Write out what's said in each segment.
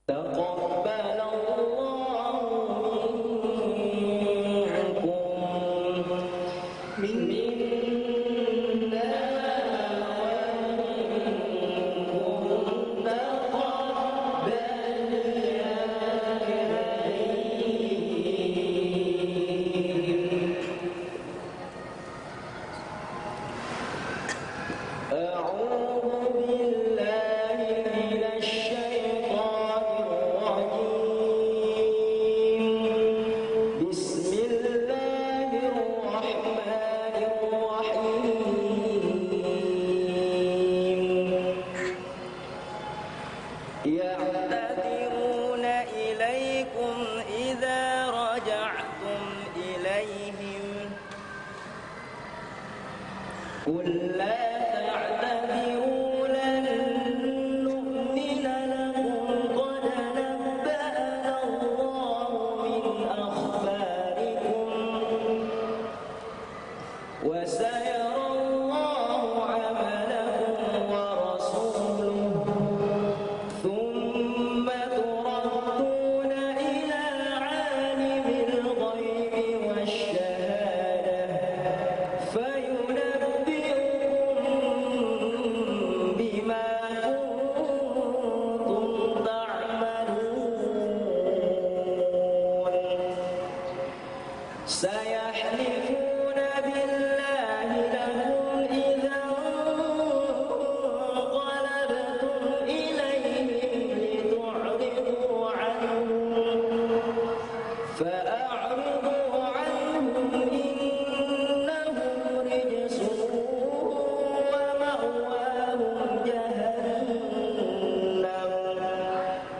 تقبل الله منكم منا ومنكم تقبل يا كريم. أعوذ بالله من الشيطان الرجيم. بسم الله الرحمن الرحيم. يعتذرون إليكم إذا رجعتم إليهم قل لا تعتذروا لن نؤمن لكم قد نبأنا الله من أخباركم وسيرى الله عملكم ورسوله ثم تردون إلى عالم الغيب والشهادة فينبئكم بما كنتم تعملون. سيحلفون بالله لكم إذا انقلبتم إليهم لتعرضوا عنهم فأعرضوا عنهم إنهم رجس ومأواهم جهنم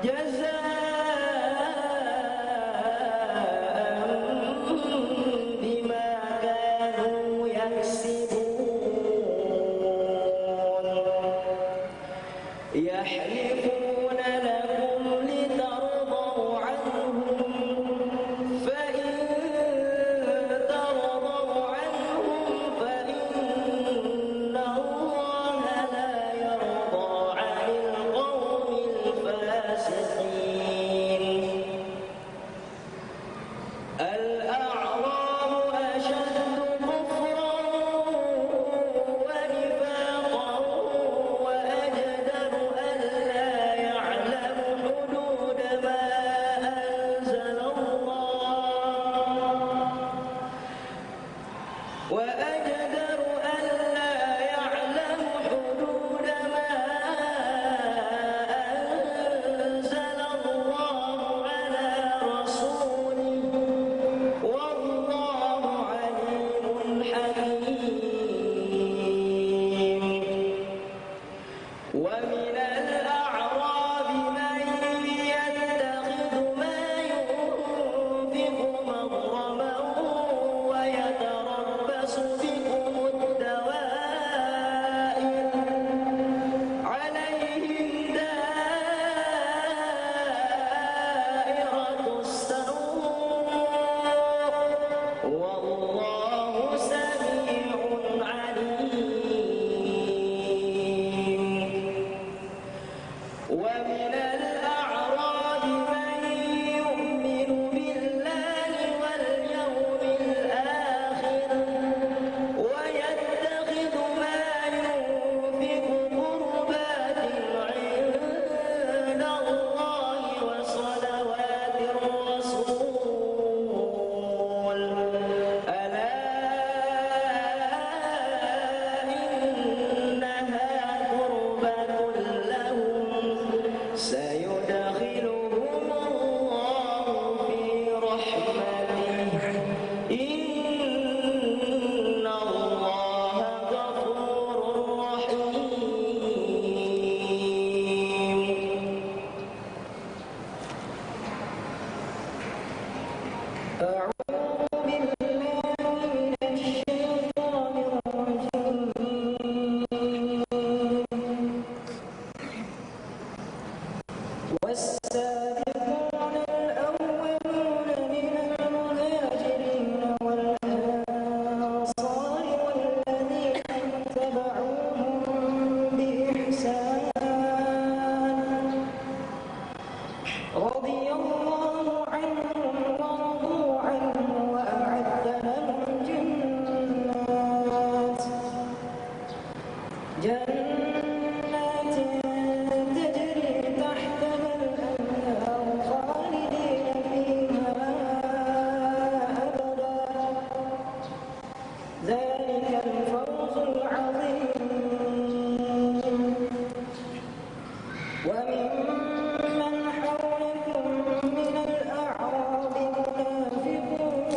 جزاء بما كانوا يكسبون. يحلفون لكم لترضوا عنهم فإن ترضوا عنهم فإن الله لا يرضى عن القوم الفاسقين. الأعراب أشد كفرا ونفاقا وأجدر ألا جنات تجري تحتها الأنهار خالدين فيها أبدا ذلك الفوز العظيم وممن حولكم من الأعراب منافقون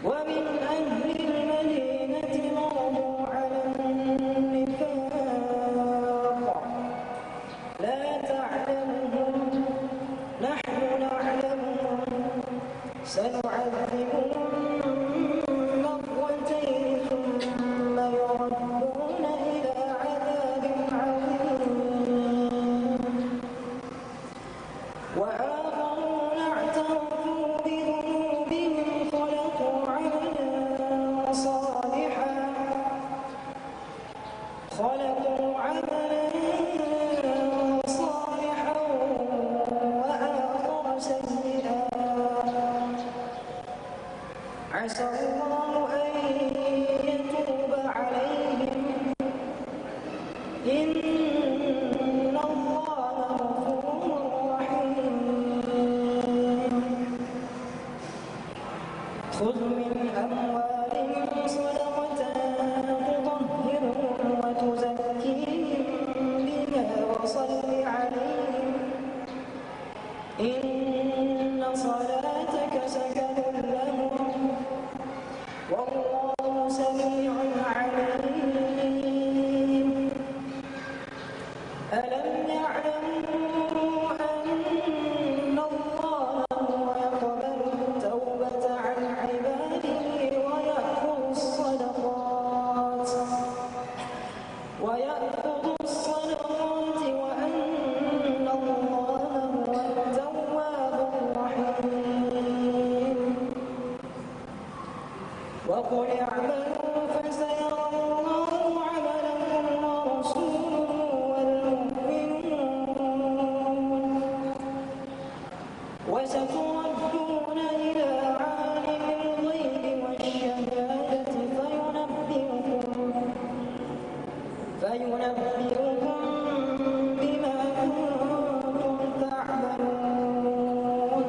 ومن أهل المدينة مرضوا على النفاق لا تعلمهم نحن نعلمهم سنعذبهم مرتين ثم يردون إلى عذاب عظيم وآخرون اعترفوا بذنوبهم خلقوا عملا صالحا وآخر سيئا عسى الله أن يتوب عليهم إن الله غفور رحيم خذ من أموالهم صدقة تطهرهم وتزكيهم بها وصل عليهم إن صلاتك سكن لهم والله سميع عليم ألم يعلموا أن الله هو يقبل التوبة عن عباده ويأخذ الصدقات وأن الله هو التواب الرحيم وقل اعملوا فسيرى الله عملكم ورسوله والمؤمنون وستردون إلى عالم الغيب والشهادة فينبئكم بما كنتم تعملون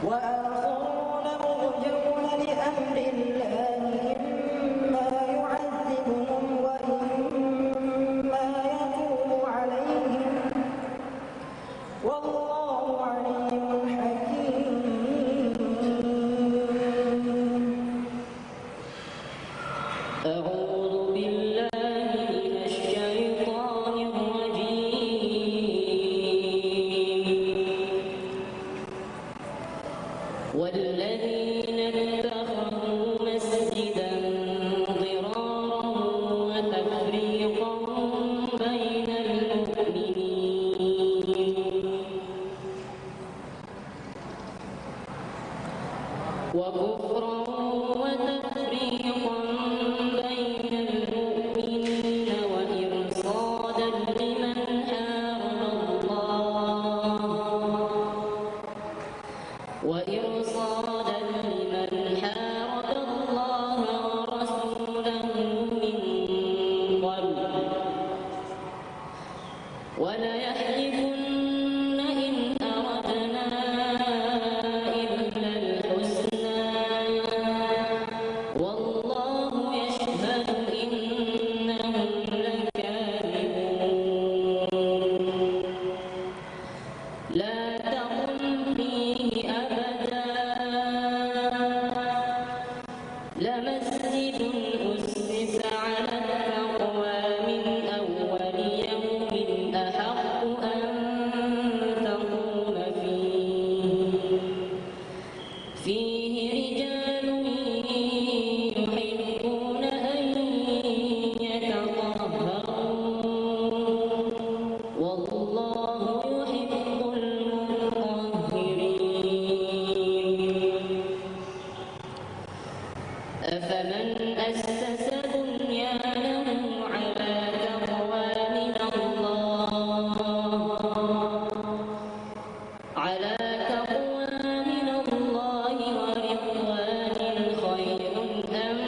وآخرون مرجون لأمر الله إما يعذبهم وإما يتوب عليهم والله عليم حكيم أعوذ بالله من الشيطان الرجيم والذين اتخذوا مسجدا ضرارا وتفريقا بين المؤمنين وكفرا وتفريقا بين المؤمنين وإرصادا لمن حارب الله ورسوله من قبل وليحلفن إن أردنا إلا الحسنى والله يشهد إنهم لكاذبون لا تقم فيه أبدا لمسجد أسس على التقوى من أول يوم أحق أن تقوم فيه رجال يحبون أن يتطهروا والله يحب المطهرين أفمن أسس بنيانه على تقوى من الله ورضوان خير أم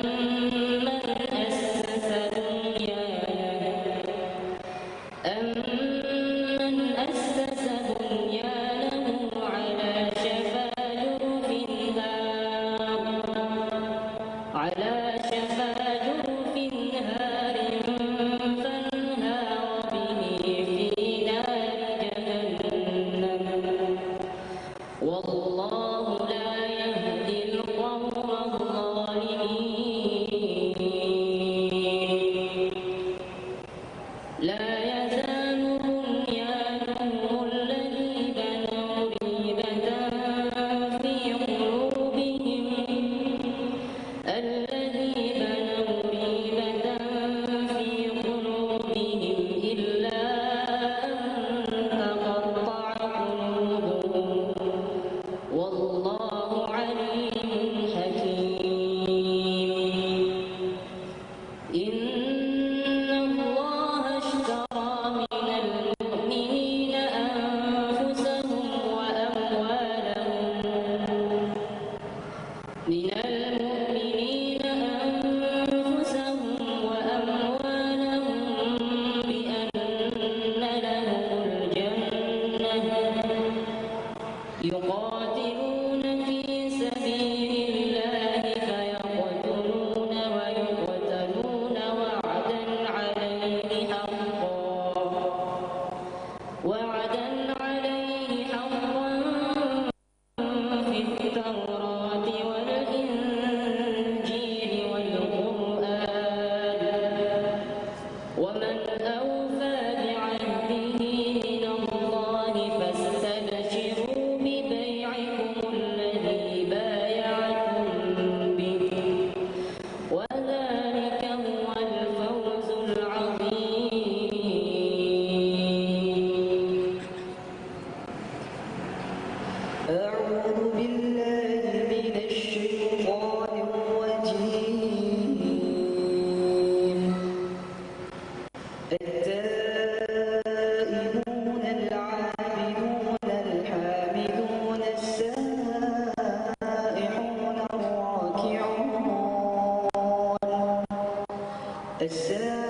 السائحون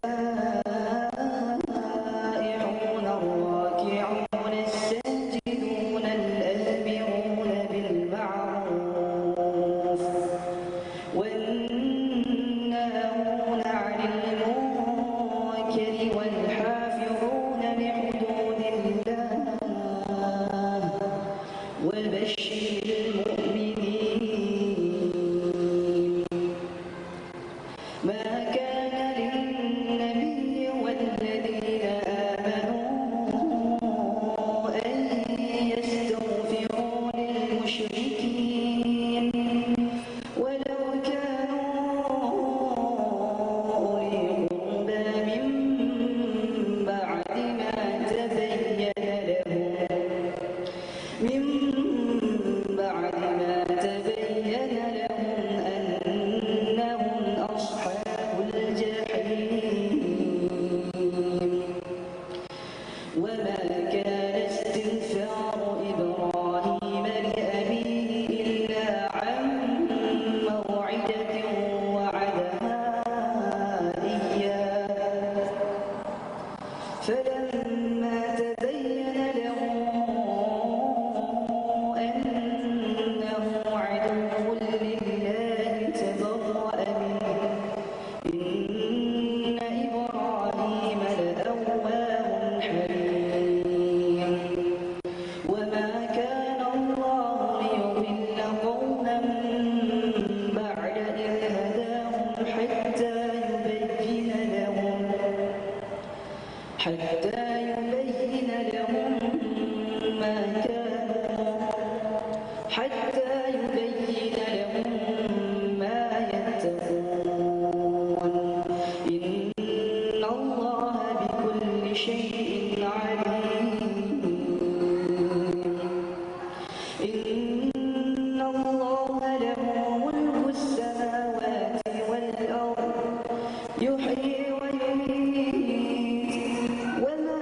الراكعون الساجدون الآمرون بالمعروف والناهون عن المنكر والحافظون لحدود الله وبشر المؤمنين. ما كان للنبي والذين آمنوا أن يستغفروا للمشركين ولو كانوا أولي قربى من بعد ما تبين لهم أنهم أصحاب الجحيم. وما كان استغفار إبراهيم لأبيه إلا عن موعدة وعدها إياه فلما تبين له أنه عدو لله تبرأ منه إن إبراهيم لأواه حليم. وما كان الله ليضل قوما بعد إذ هداهم حتى يبين لهم ما يتقون. إن الله بكل شيء عليم. إن الله له ملك السماوات والأرض يحيي ويميت وما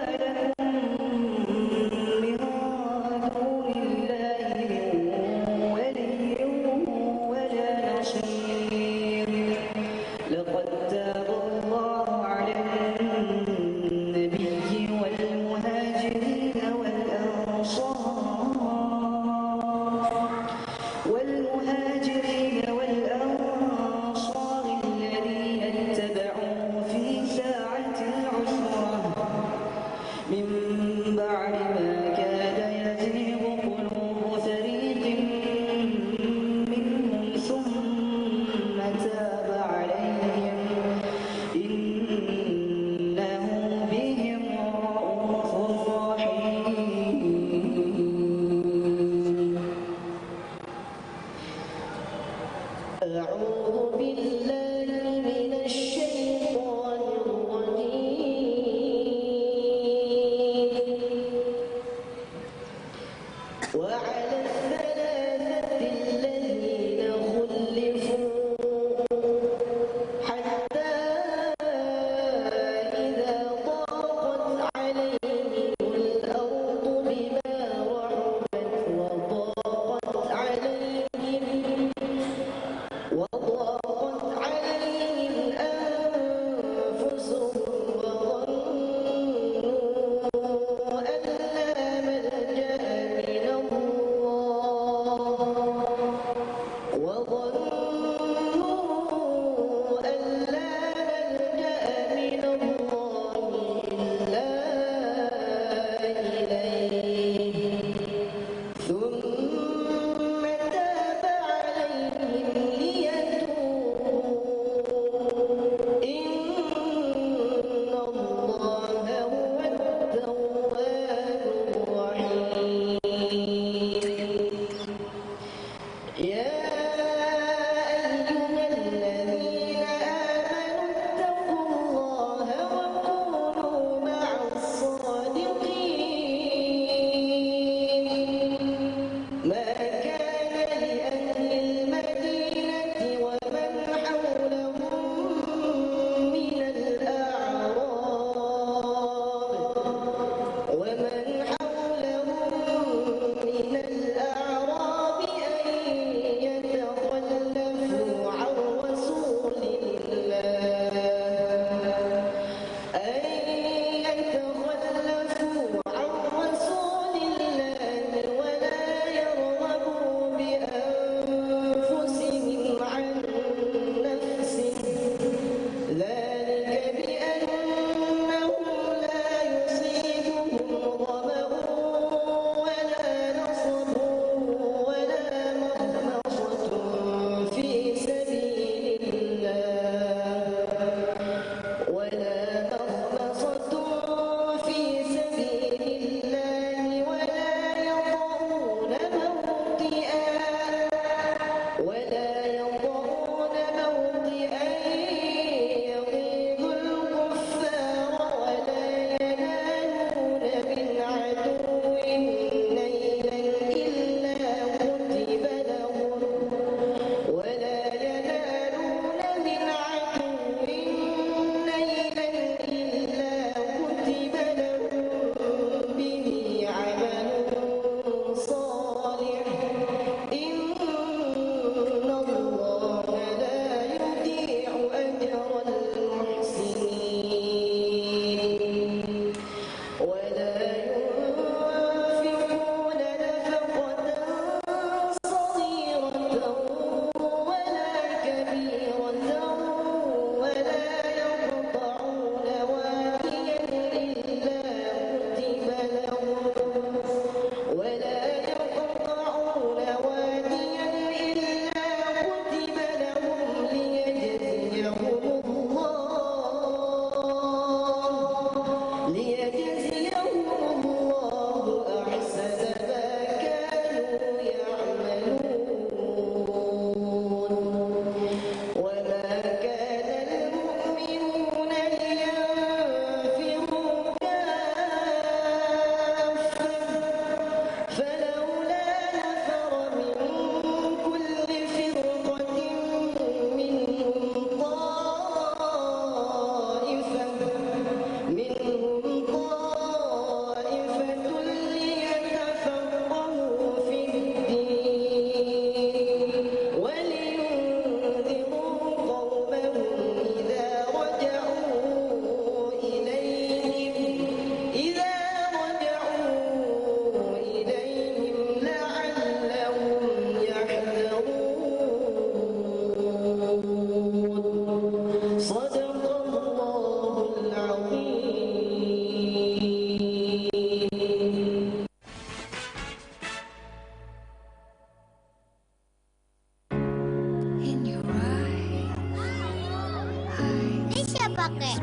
pakai?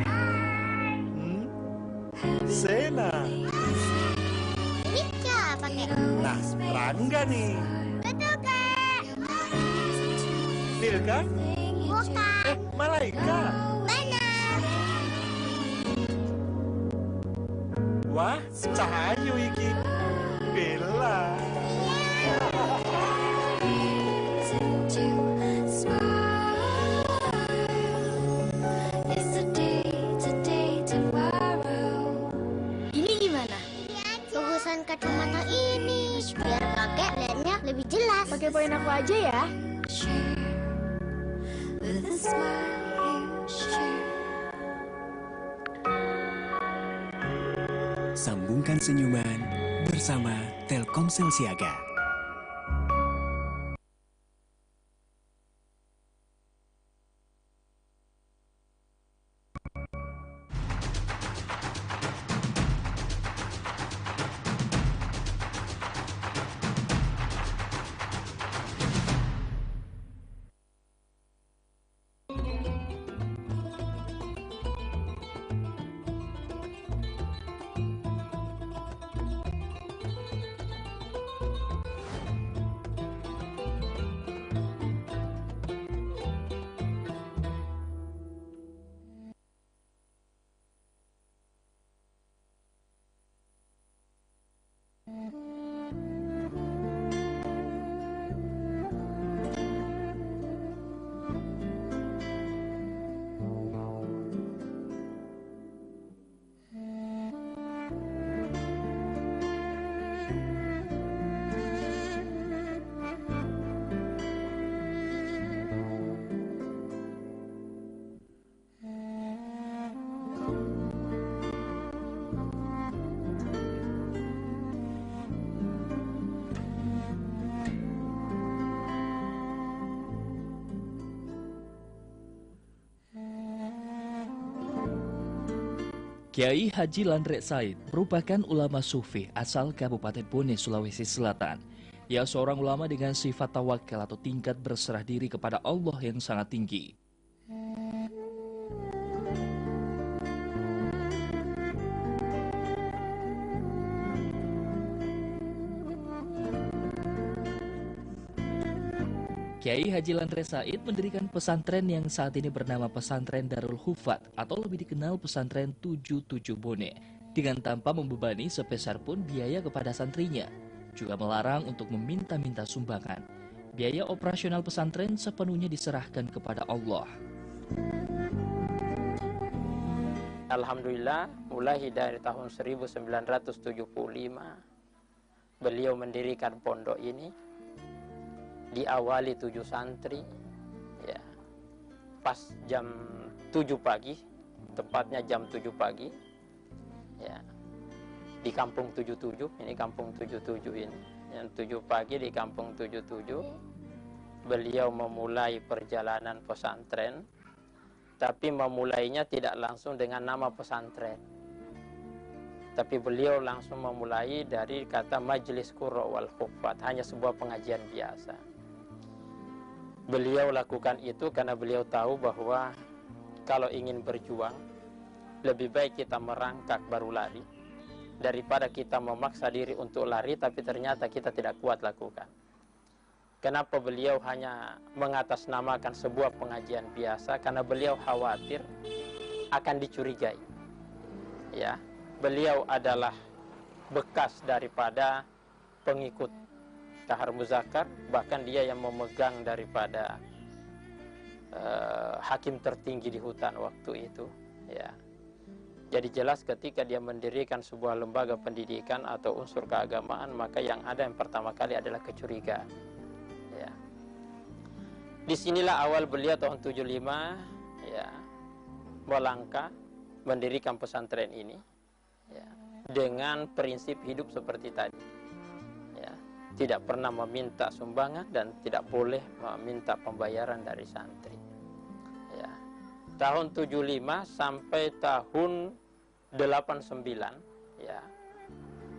Sena. Rica pakai? Nah, Rangga nih. Betul, Kak. Milka? Bukan. Malaika. Benar. Wah, Cahayu iki. Bella. Ini gimana? Bagusan kacamata ini biar kakek lihatnya lebih jelas. Pakai poin aku aja ya. Sambungkan senyuman bersama Telkomsel Siaga. Kiai Haji Landrek Said merupakan ulama sufi asal Kabupaten Bone, Sulawesi Selatan. Ia seorang ulama dengan sifat tawakal atau tingkat berserah diri kepada Allah yang sangat tinggi. Kiai Haji Landrek Said mendirikan pesantren yang saat ini bernama Pesantren Darul Hufat atau lebih dikenal Pesantren 77 Bone, dengan tanpa membebani sepeser pun biaya kepada santrinya, juga melarang untuk meminta-minta sumbangan. Biaya operasional pesantren sepenuhnya diserahkan kepada Allah. Alhamdulillah, mulai dari tahun 1975 beliau mendirikan pondok ini. Diawali 7 santri, ya, pas jam 7 pagi, tepatnya jam 7 pagi, ya, di kampung 77, ini kampung 77 ini, yang 7 pagi di kampung 77, beliau memulai perjalanan pesantren, tapi memulainya tidak langsung dengan nama pesantren, tapi beliau langsung memulai dari kata Majelis Qurra wal Hufat, hanya sebuah pengajian biasa. Beliau lakukan itu karena beliau tahu bahwa kalau ingin berjuang, lebih baik kita merangkak baru lari, daripada kita memaksa diri untuk lari tapi ternyata kita tidak kuat lakukan. Kenapa beliau hanya mengatasnamakan sebuah pengajian biasa? Karena beliau khawatir akan dicurigai. Ya, beliau adalah bekas daripada pengikut Kahar Muzakkar, bahkan dia yang memegang daripada hakim tertinggi di hutan waktu itu, ya. Jadi jelas ketika dia mendirikan sebuah lembaga pendidikan atau unsur keagamaan, maka yang ada yang pertama kali adalah kecurigaan, ya. Disinilah awal beliau tahun 75, ya, melangkah mendirikan pesantren ini, ya, dengan prinsip hidup seperti tadi. Tidak pernah meminta sumbangan dan tidak boleh meminta pembayaran dari santri. Ya. Tahun 75 sampai tahun 89, ya.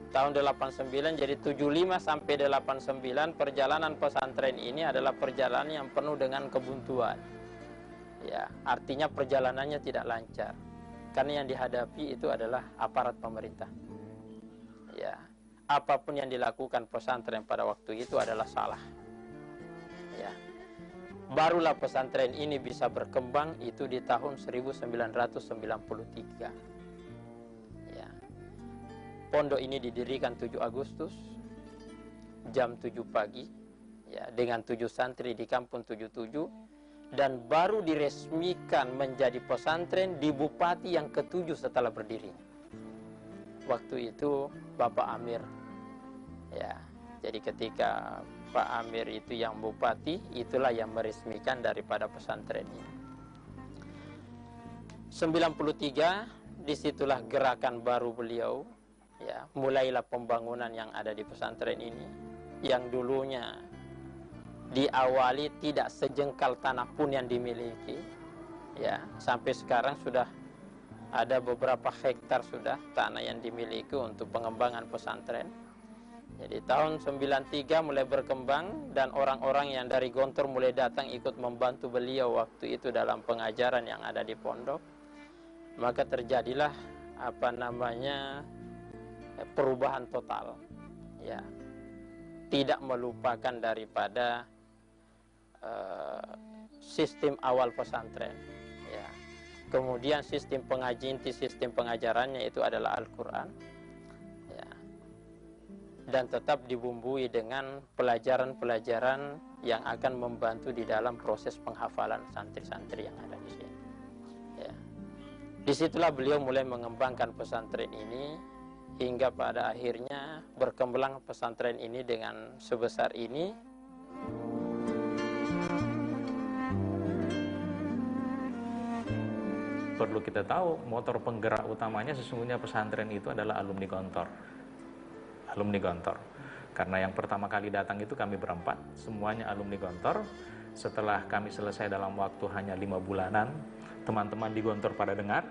Tahun 89 jadi 75 sampai 89 perjalanan pesantren ini adalah perjalanan yang penuh dengan kebuntuan. Ya, artinya perjalanannya tidak lancar. Karena yang dihadapi itu adalah aparat pemerintah. Ya, apapun yang dilakukan pesantren pada waktu itu adalah salah. Ya. Barulah pesantren ini bisa berkembang itu di tahun 1993. Ya. Pondok ini didirikan 7 Agustus jam 7 pagi ya, dengan 7 santri di kampung 77, dan baru diresmikan menjadi pesantren di Bupati yang ke-7 setelah berdiri. Waktu itu Bapak Amir. Ya. Jadi ketika Pak Amir itu yang bupati, itulah yang meresmikan daripada pesantren ini. 93, disitulah gerakan baru beliau, ya, mulailah pembangunan yang ada di pesantren ini, yang dulunya diawali tidak sejengkal tanah pun yang dimiliki, ya, sampai sekarang sudah ada beberapa hektar sudah tanah yang dimiliki untuk pengembangan pesantren. Jadi tahun 93 mulai berkembang, dan orang-orang yang dari Gontor mulai datang ikut membantu beliau waktu itu dalam pengajaran yang ada di pondok. Maka terjadilah perubahan total. Ya. Tidak melupakan daripada sistem awal pesantren. Ya. Kemudian sistem pengajian, sistem pengajarannya itu adalah Al-Quran. Dan tetap dibumbui dengan pelajaran-pelajaran yang akan membantu di dalam proses penghafalan santri-santri yang ada di sini. Ya. Disitulah beliau mulai mengembangkan pesantren ini, hingga pada akhirnya berkembang pesantren ini dengan sebesar ini. Perlu kita tahu, motor penggerak utamanya sesungguhnya pesantren itu adalah alumni Gontor. Karena yang pertama kali datang itu kami berempat, semuanya alumni Gontor. Setelah kami selesai dalam waktu hanya 5 bulanan, teman-teman di Gontor pada dengar,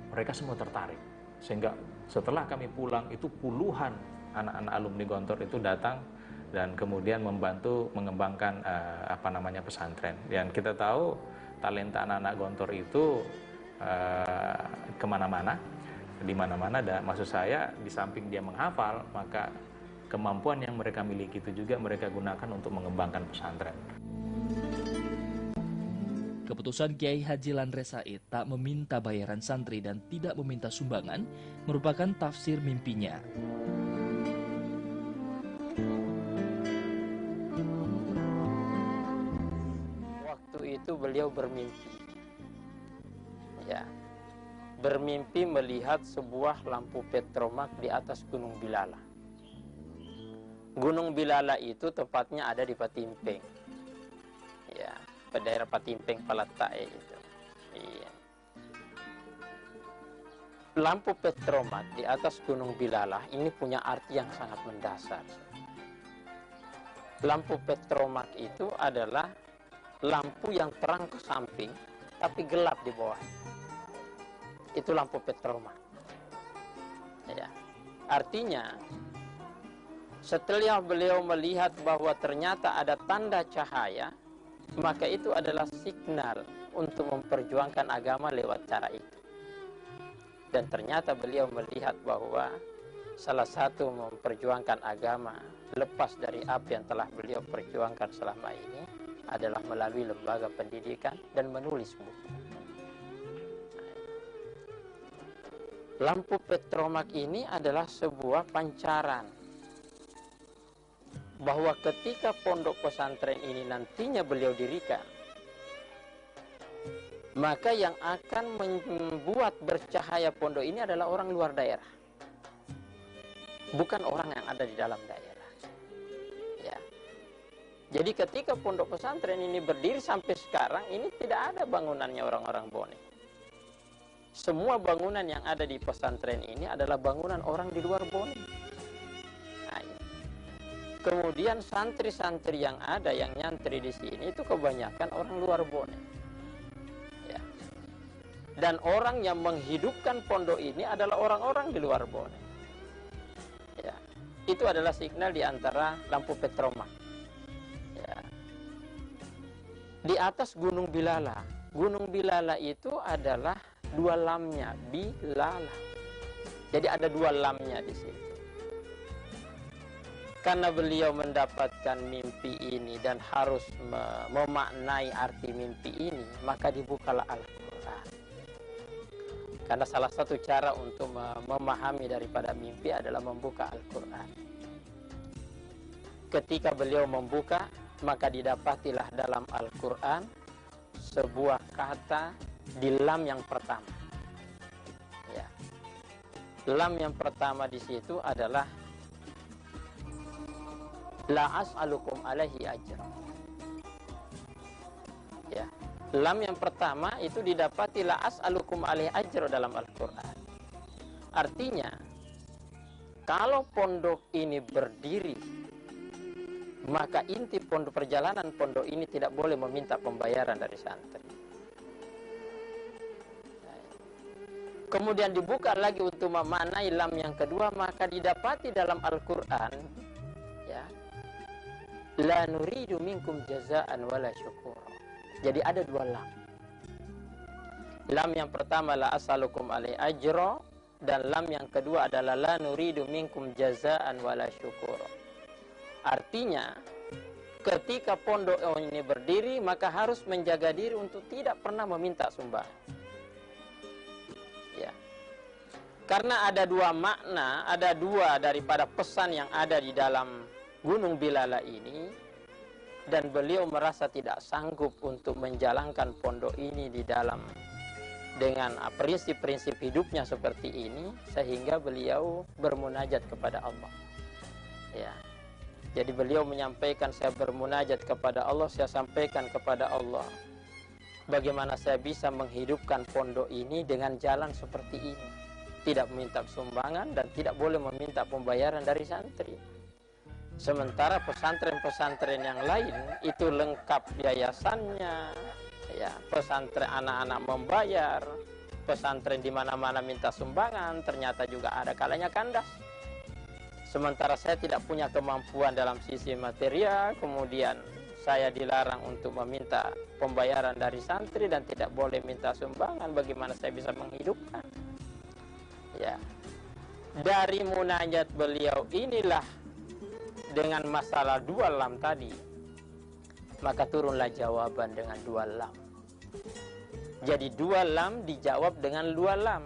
mereka semua tertarik. Sehingga setelah kami pulang itu puluhan anak-anak alumni Gontor itu datang dan kemudian membantu mengembangkan pesantren. Dan kita tahu talenta anak-anak Gontor itu kemana-mana. Di mana-mana, dan maksud saya di samping dia menghafal, maka kemampuan yang mereka miliki itu juga mereka gunakan untuk mengembangkan pesantren. Keputusan Kiai Haji Landre Said tak meminta bayaran santri dan tidak meminta sumbangan merupakan tafsir mimpinya. Waktu itu beliau bermimpi. Ya. Bermimpi melihat sebuah lampu petromak di atas Gunung Bilala. Gunung Bilala itu tepatnya ada di Patimpeng. Ya, daerah Patimpeng Palatae itu. Iya. Lampu petromak di atas Gunung Bilala ini punya arti yang sangat mendasar. Lampu petromak itu adalah lampu yang terang ke samping tapi gelap di bawah. Itu lampu petromak. Ya. Artinya, setelah beliau melihat bahwa ternyata ada tanda cahaya, maka itu adalah signal untuk memperjuangkan agama lewat cara itu. Dan ternyata beliau melihat bahwa salah satu memperjuangkan agama lepas dari apa yang telah beliau perjuangkan selama ini adalah melalui lembaga pendidikan dan menulis buku. Lampu petromak ini adalah sebuah pancaran bahwa ketika pondok pesantren ini nantinya beliau dirikan, maka yang akan membuat bercahaya pondok ini adalah orang luar daerah, bukan orang yang ada di dalam daerah. Ya. Jadi ketika pondok pesantren ini berdiri sampai sekarang, ini tidak ada bangunannya orang-orang Bone. Semua bangunan yang ada di pesantren ini adalah bangunan orang di luar Bone. Nah, kemudian santri-santri yang ada, yang nyantri di sini itu kebanyakan orang luar Bone. Ya. Dan orang yang menghidupkan pondok ini adalah orang-orang di luar Bone. Ya. Itu adalah signal di antara lampu petromak. Ya. Di atas Gunung Bilala. Gunung Bilala itu adalah dua lamnya, Bilala. Jadi ada dua lamnya di situ. Karena beliau mendapatkan mimpi ini dan harus memaknai arti mimpi ini, maka dibukalah Al-Quran. Karena salah satu cara untuk memahami daripada mimpi adalah membuka Al-Quran. Ketika beliau membuka, maka didapatilah dalam Al-Quran sebuah kata di lam yang pertama. Ya. Lam yang pertama di situ adalah la as'alukum alaihi ajra. Ya. Lam yang pertama itu didapati la as'alukum alaihi ajra dalam Al-Quran. Artinya, kalau pondok ini berdiri, maka inti pondok, perjalanan pondok ini tidak boleh meminta pembayaran dari santri. Kemudian dibuka lagi untuk memaknai lam yang kedua, maka didapati dalam Al-Quran, ya, la nuridu minkum jazaan wala syukur. Jadi ada dua lam. Lam yang pertama la as'alukum alaihi ajra, dan lam yang kedua adalah la nuridu minkum jazaan wala syukur. Artinya, ketika pondok ini berdiri, maka harus menjaga diri untuk tidak pernah meminta sumbangan. Ya. Karena ada dua makna, ada dua daripada pesan yang ada di dalam Gunung Bilala ini, dan beliau merasa tidak sanggup untuk menjalankan pondok ini di dalam dengan prinsip-prinsip hidupnya seperti ini, sehingga beliau bermunajat kepada Allah. Ya. Jadi beliau menyampaikan, saya bermunajat kepada Allah, saya sampaikan kepada Allah, bagaimana saya bisa menghidupkan pondok ini dengan jalan seperti ini. Tidak meminta sumbangan dan tidak boleh meminta pembayaran dari santri. Sementara pesantren-pesantren yang lain itu lengkap yayasannya, ya, pesantren anak-anak membayar, pesantren di mana-mana minta sumbangan, ternyata juga ada kalanya kandas. Sementara saya tidak punya kemampuan dalam sisi material, kemudian saya dilarang untuk meminta pembayaran dari santri dan tidak boleh minta sumbangan, bagaimana saya bisa menghidupkan? Ya. Dari munajat beliau inilah, dengan masalah dua lam tadi, maka turunlah jawaban dengan dua lam. Jadi dua lam dijawab dengan dua lam.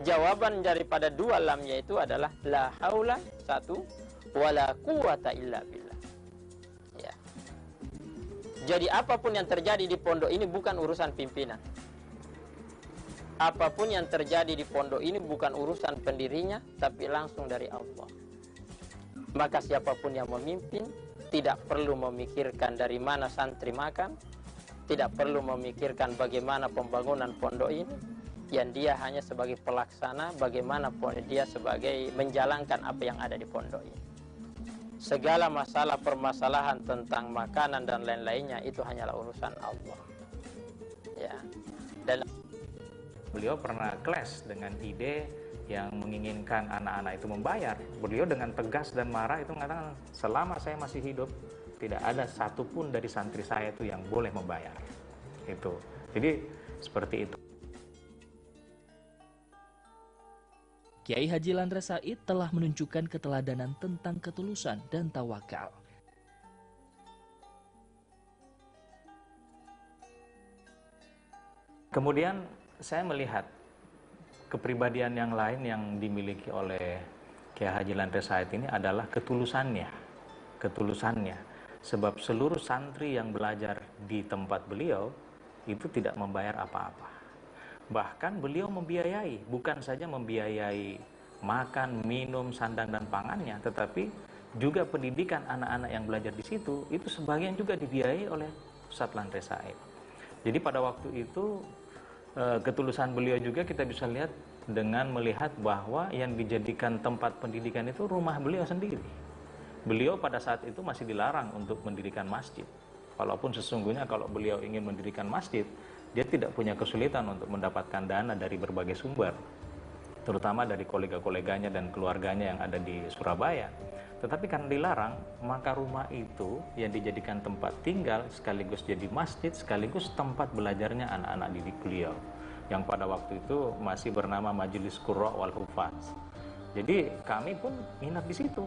Jawaban daripada dua lamnya itu adalah la haula, satu, wala quwata illa billah. Ya. Jadi apapun yang terjadi di pondok ini bukan urusan pimpinan. Apapun yang terjadi di pondok ini bukan urusan pendirinya, tapi langsung dari Allah. Maka siapapun yang memimpin tidak perlu memikirkan dari mana santri makan, tidak perlu memikirkan bagaimana pembangunan pondok ini, yang dia hanya sebagai pelaksana, bagaimana dia sebagai menjalankan apa yang ada di pondok ini. Segala masalah permasalahan tentang makanan dan lain-lainnya itu hanyalah urusan Allah. Ya. Dan beliau pernah clash dengan ide yang menginginkan anak-anak itu membayar. Beliau dengan tegas dan marah itu mengatakan, selama saya masih hidup, tidak ada satupun dari santri saya itu yang boleh membayar. Itu. Jadi seperti itu. Kiai Haji Landres Said telah menunjukkan keteladanan tentang ketulusan dan tawakal. Kemudian saya melihat kepribadian yang lain yang dimiliki oleh Kiai Haji Landres Said ini adalah ketulusannya. Sebab seluruh santri yang belajar di tempat beliau itu tidak membayar apa-apa. Bahkan beliau membiayai, bukan saja membiayai makan, minum, sandang dan pangannya, tetapi juga pendidikan anak-anak yang belajar di situ, itu sebagian juga dibiayai oleh Ustadz Landres Said. Jadi pada waktu itu ketulusan beliau juga kita bisa lihat dengan melihat bahwa yang dijadikan tempat pendidikan itu rumah beliau sendiri. Beliau pada saat itu masih dilarang untuk mendirikan masjid. Walaupun sesungguhnya kalau beliau ingin mendirikan masjid, dia tidak punya kesulitan untuk mendapatkan dana dari berbagai sumber, terutama dari kolega-koleganya dan keluarganya yang ada di Surabaya. Tetapi karena dilarang, maka rumah itu yang dijadikan tempat tinggal sekaligus jadi masjid, sekaligus tempat belajarnya anak-anak didik beliau, yang pada waktu itu masih bernama Majelis Qurra wal Hufaz. Jadi kami pun nginap di situ,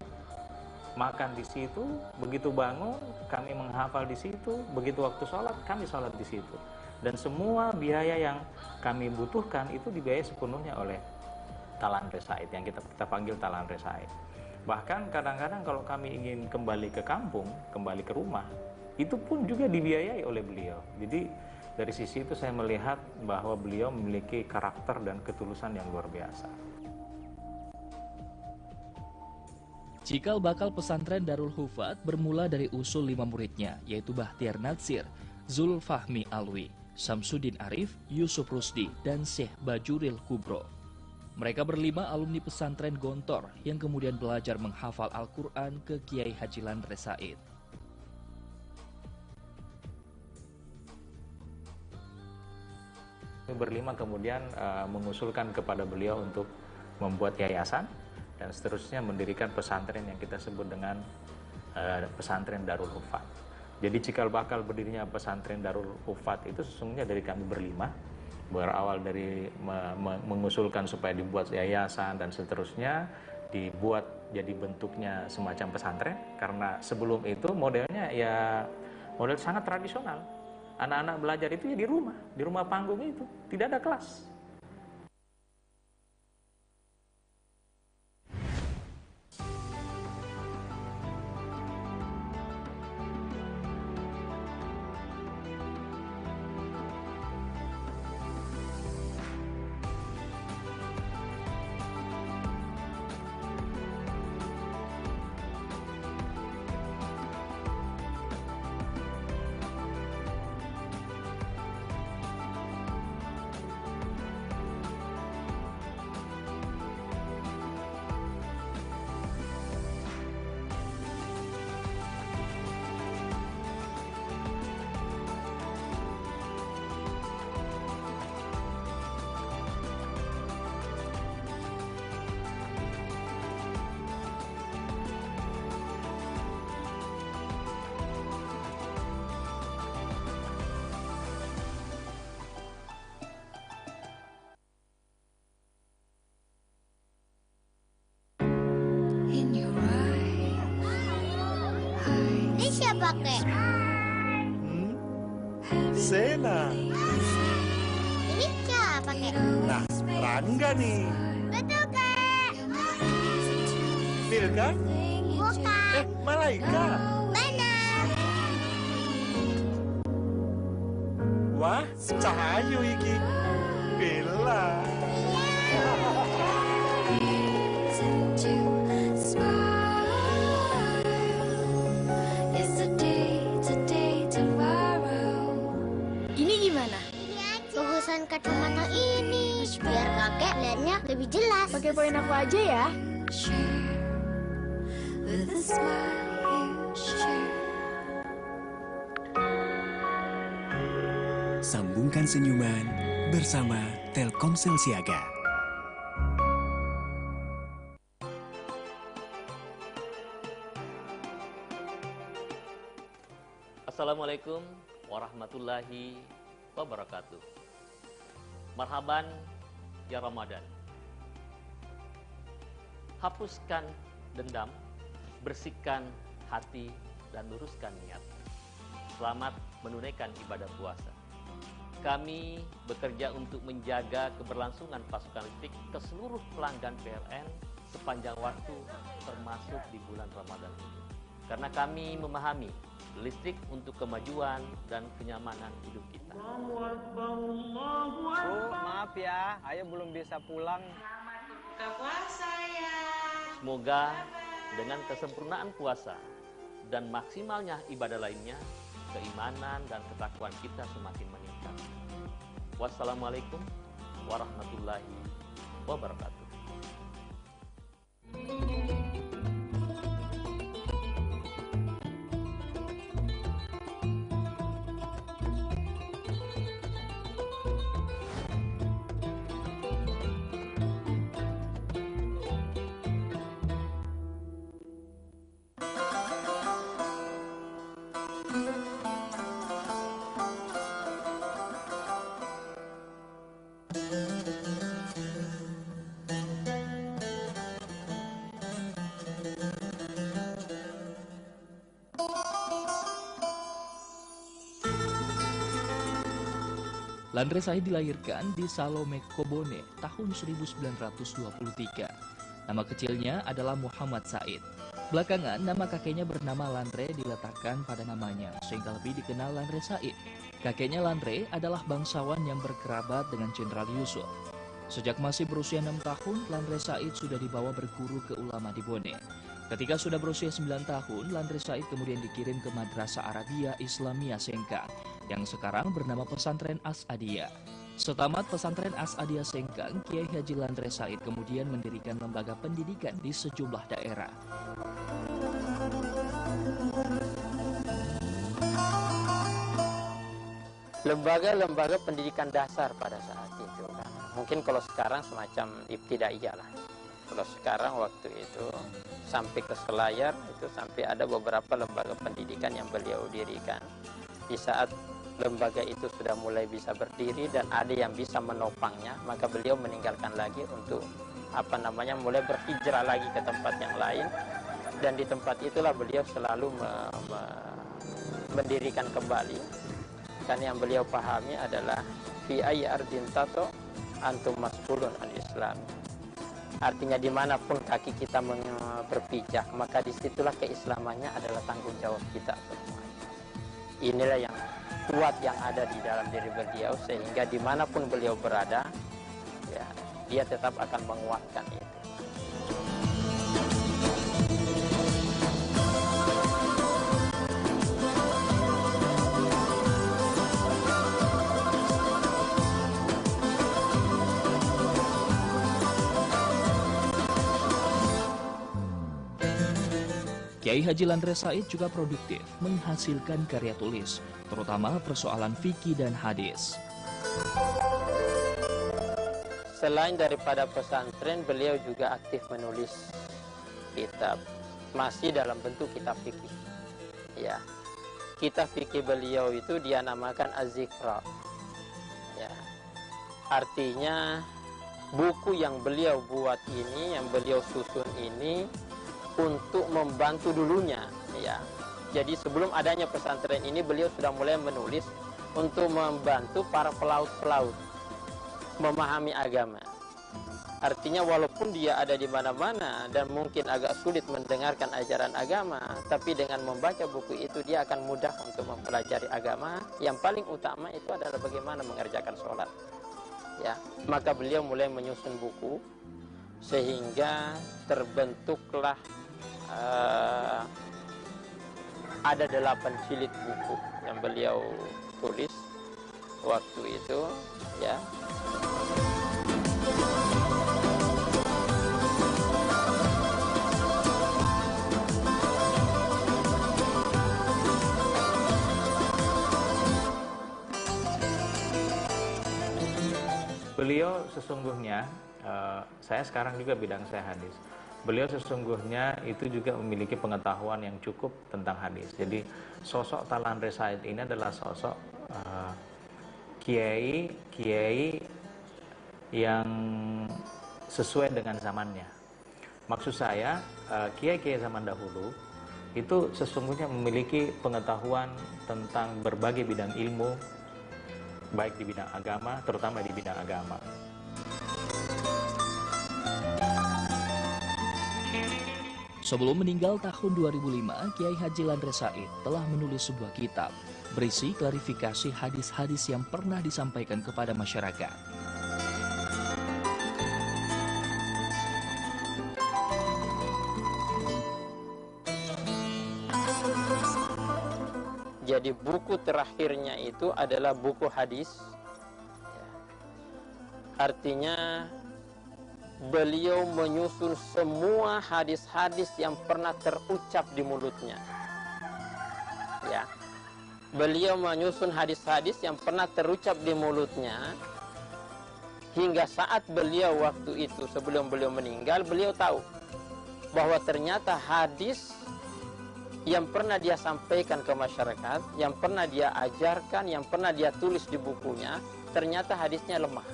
makan di situ, begitu bangun kami menghafal di situ, begitu waktu sholat kami sholat di situ. Dan semua biaya yang kami butuhkan itu dibiayai sepenuhnya oleh Talan Resaid, yang kita panggil Talan Resaid. Bahkan kadang-kadang kalau kami ingin kembali ke kampung, kembali ke rumah, itu pun juga dibiayai oleh beliau. Jadi dari sisi itu saya melihat bahwa beliau memiliki karakter dan ketulusan yang luar biasa. Cikal bakal pesantren Darul Hufat bermula dari usul 5 muridnya, yaitu Bahtiar Natsir, Zul Fahmi Alwi, Samsudin Arif, Yusuf Rusdi, dan Syekh Bajuril Kubro. Mereka berlima alumni pesantren Gontor yang kemudian belajar menghafal Al-Quran ke Kiai Haji Landre Said. Berlima kemudian mengusulkan kepada beliau untuk membuat yayasan dan seterusnya mendirikan pesantren yang kita sebut dengan pesantren Darul Hufat. Jadi cikal bakal berdirinya pesantren Darul Hufat itu sesungguhnya dari kami berlima, berawal dari mengusulkan supaya dibuat yayasan dan seterusnya, dibuat jadi bentuknya semacam pesantren, karena sebelum itu modelnya ya model sangat tradisional. Anak-anak belajar itu ya di rumah panggung itu, tidak ada kelas. Ini siapa, Kek? Sena. Ini siapa, Kek? Nah, Rangga nih. Betul, Kek. Phil kan? Bukan. Malaika. Benar. Wah, Cahayu iki. Bella. Ini gimana? Bagusan kacamata ini, biar kakek lihatnya lebih jelas. Pakai poin aku aja ya. Sambungkan senyuman bersama Telkomsel Siaga. Assalamualaikum warahmatullahi wabarakatuh. Marhaban ya Ramadan. Hapuskan dendam, bersihkan hati dan luruskan niat. Selamat menunaikan ibadah puasa. Kami bekerja untuk menjaga keberlangsungan pasokan listrik ke seluruh pelanggan PLN sepanjang waktu, termasuk di bulan Ramadan ini. Karena kami memahami listrik untuk kemajuan dan kenyamanan hidup kita. Bu, maaf ya, Ayah belum bisa pulang. Buka puasa ya. Semoga dengan kesempurnaan puasa dan maksimalnya ibadah lainnya, keimanan dan ketakwaan kita semakin meningkat. Wassalamualaikum warahmatullahi wabarakatuh. Landre Said dilahirkan di Salomekobone tahun 1923. Nama kecilnya adalah Muhammad Said. Belakangan, nama kakeknya bernama Landre diletakkan pada namanya, sehingga lebih dikenal Landre Said. Kakeknya Landre adalah bangsawan yang berkerabat dengan Jenderal Yusuf. Sejak masih berusia 6 tahun, Landre Said sudah dibawa berguru ke ulama di Bone. Ketika sudah berusia 9 tahun, Landre Said kemudian dikirim ke Madrasah Arabia Islamiyah Sengkang, yang sekarang bernama Pesantren As-Adiyah. Setamat Pesantren As-Adiyah Sengkang, Kiai Haji Landre Said kemudian mendirikan lembaga pendidikan di sejumlah daerah. Lembaga-lembaga pendidikan dasar pada saat itu kan. Mungkin kalau sekarang semacam ibtidaiyah lah. Kalau sekarang waktu itu sampai ke Selayar itu sampai ada beberapa lembaga pendidikan yang beliau dirikan. Di saat lembaga itu sudah mulai bisa berdiri dan ada yang bisa menopangnya, maka beliau meninggalkan lagi untuk mulai berhijrah lagi ke tempat yang lain, dan di tempat itulah beliau selalu mendirikan kembali. Karena yang beliau pahami adalah fi ayyi ardin tato antum mas'ulun al-Islam. Artinya dimanapun kaki kita berpijak, maka disitulah keislamannya adalah tanggung jawab kita semuanya. Inilah yang kuat yang ada di dalam diri beliau, sehingga dimanapun beliau berada, ya, dia tetap akan menguatkan itu. Kiai Haji Landre Said juga produktif menghasilkan karya tulis, terutama persoalan fikih dan hadis. Selain daripada pesantren, beliau juga aktif menulis kitab, masih dalam bentuk kitab fikih. Ya, kitab fikih beliau itu dia namakan Az-Zikra. Ya, artinya buku yang beliau buat ini, yang beliau susun ini, untuk membantu dulunya, ya. Jadi sebelum adanya pesantren ini, beliau sudah mulai menulis untuk membantu para pelaut-pelaut memahami agama. Artinya walaupun dia ada di mana-mana dan mungkin agak sulit mendengarkan ajaran agama, tapi dengan membaca buku itu dia akan mudah untuk mempelajari agama. Yang paling utama itu adalah bagaimana mengerjakan sholat. Ya, maka beliau mulai menyusun buku sehingga terbentuklah ada 8 jilid buku yang beliau tulis waktu itu, ya. Beliau sesungguhnya, saya sekarang juga bidang saya hadis. Beliau sesungguhnya itu juga memiliki pengetahuan yang cukup tentang hadis. Jadi sosok Landre Said ini adalah sosok kiai yang sesuai dengan zamannya. Maksud saya, kiai-kiai zaman dahulu itu sesungguhnya memiliki pengetahuan tentang berbagai bidang ilmu, baik di bidang agama, terutama di bidang agama. Sebelum meninggal tahun 2005, Kiai Haji Landre Said telah menulis sebuah kitab berisi klarifikasi hadis-hadis yang pernah disampaikan kepada masyarakat. Jadi buku terakhirnya itu adalah buku hadis. Artinya beliau menyusun semua hadis-hadis yang pernah terucap di mulutnya. Ya. Beliau menyusun hadis-hadis yang pernah terucap di mulutnya hingga saat beliau waktu itu sebelum beliau meninggal, beliau tahu bahwa ternyata hadis yang pernah dia sampaikan ke masyarakat, yang pernah dia ajarkan, yang pernah dia tulis di bukunya, ternyata hadisnya lemah.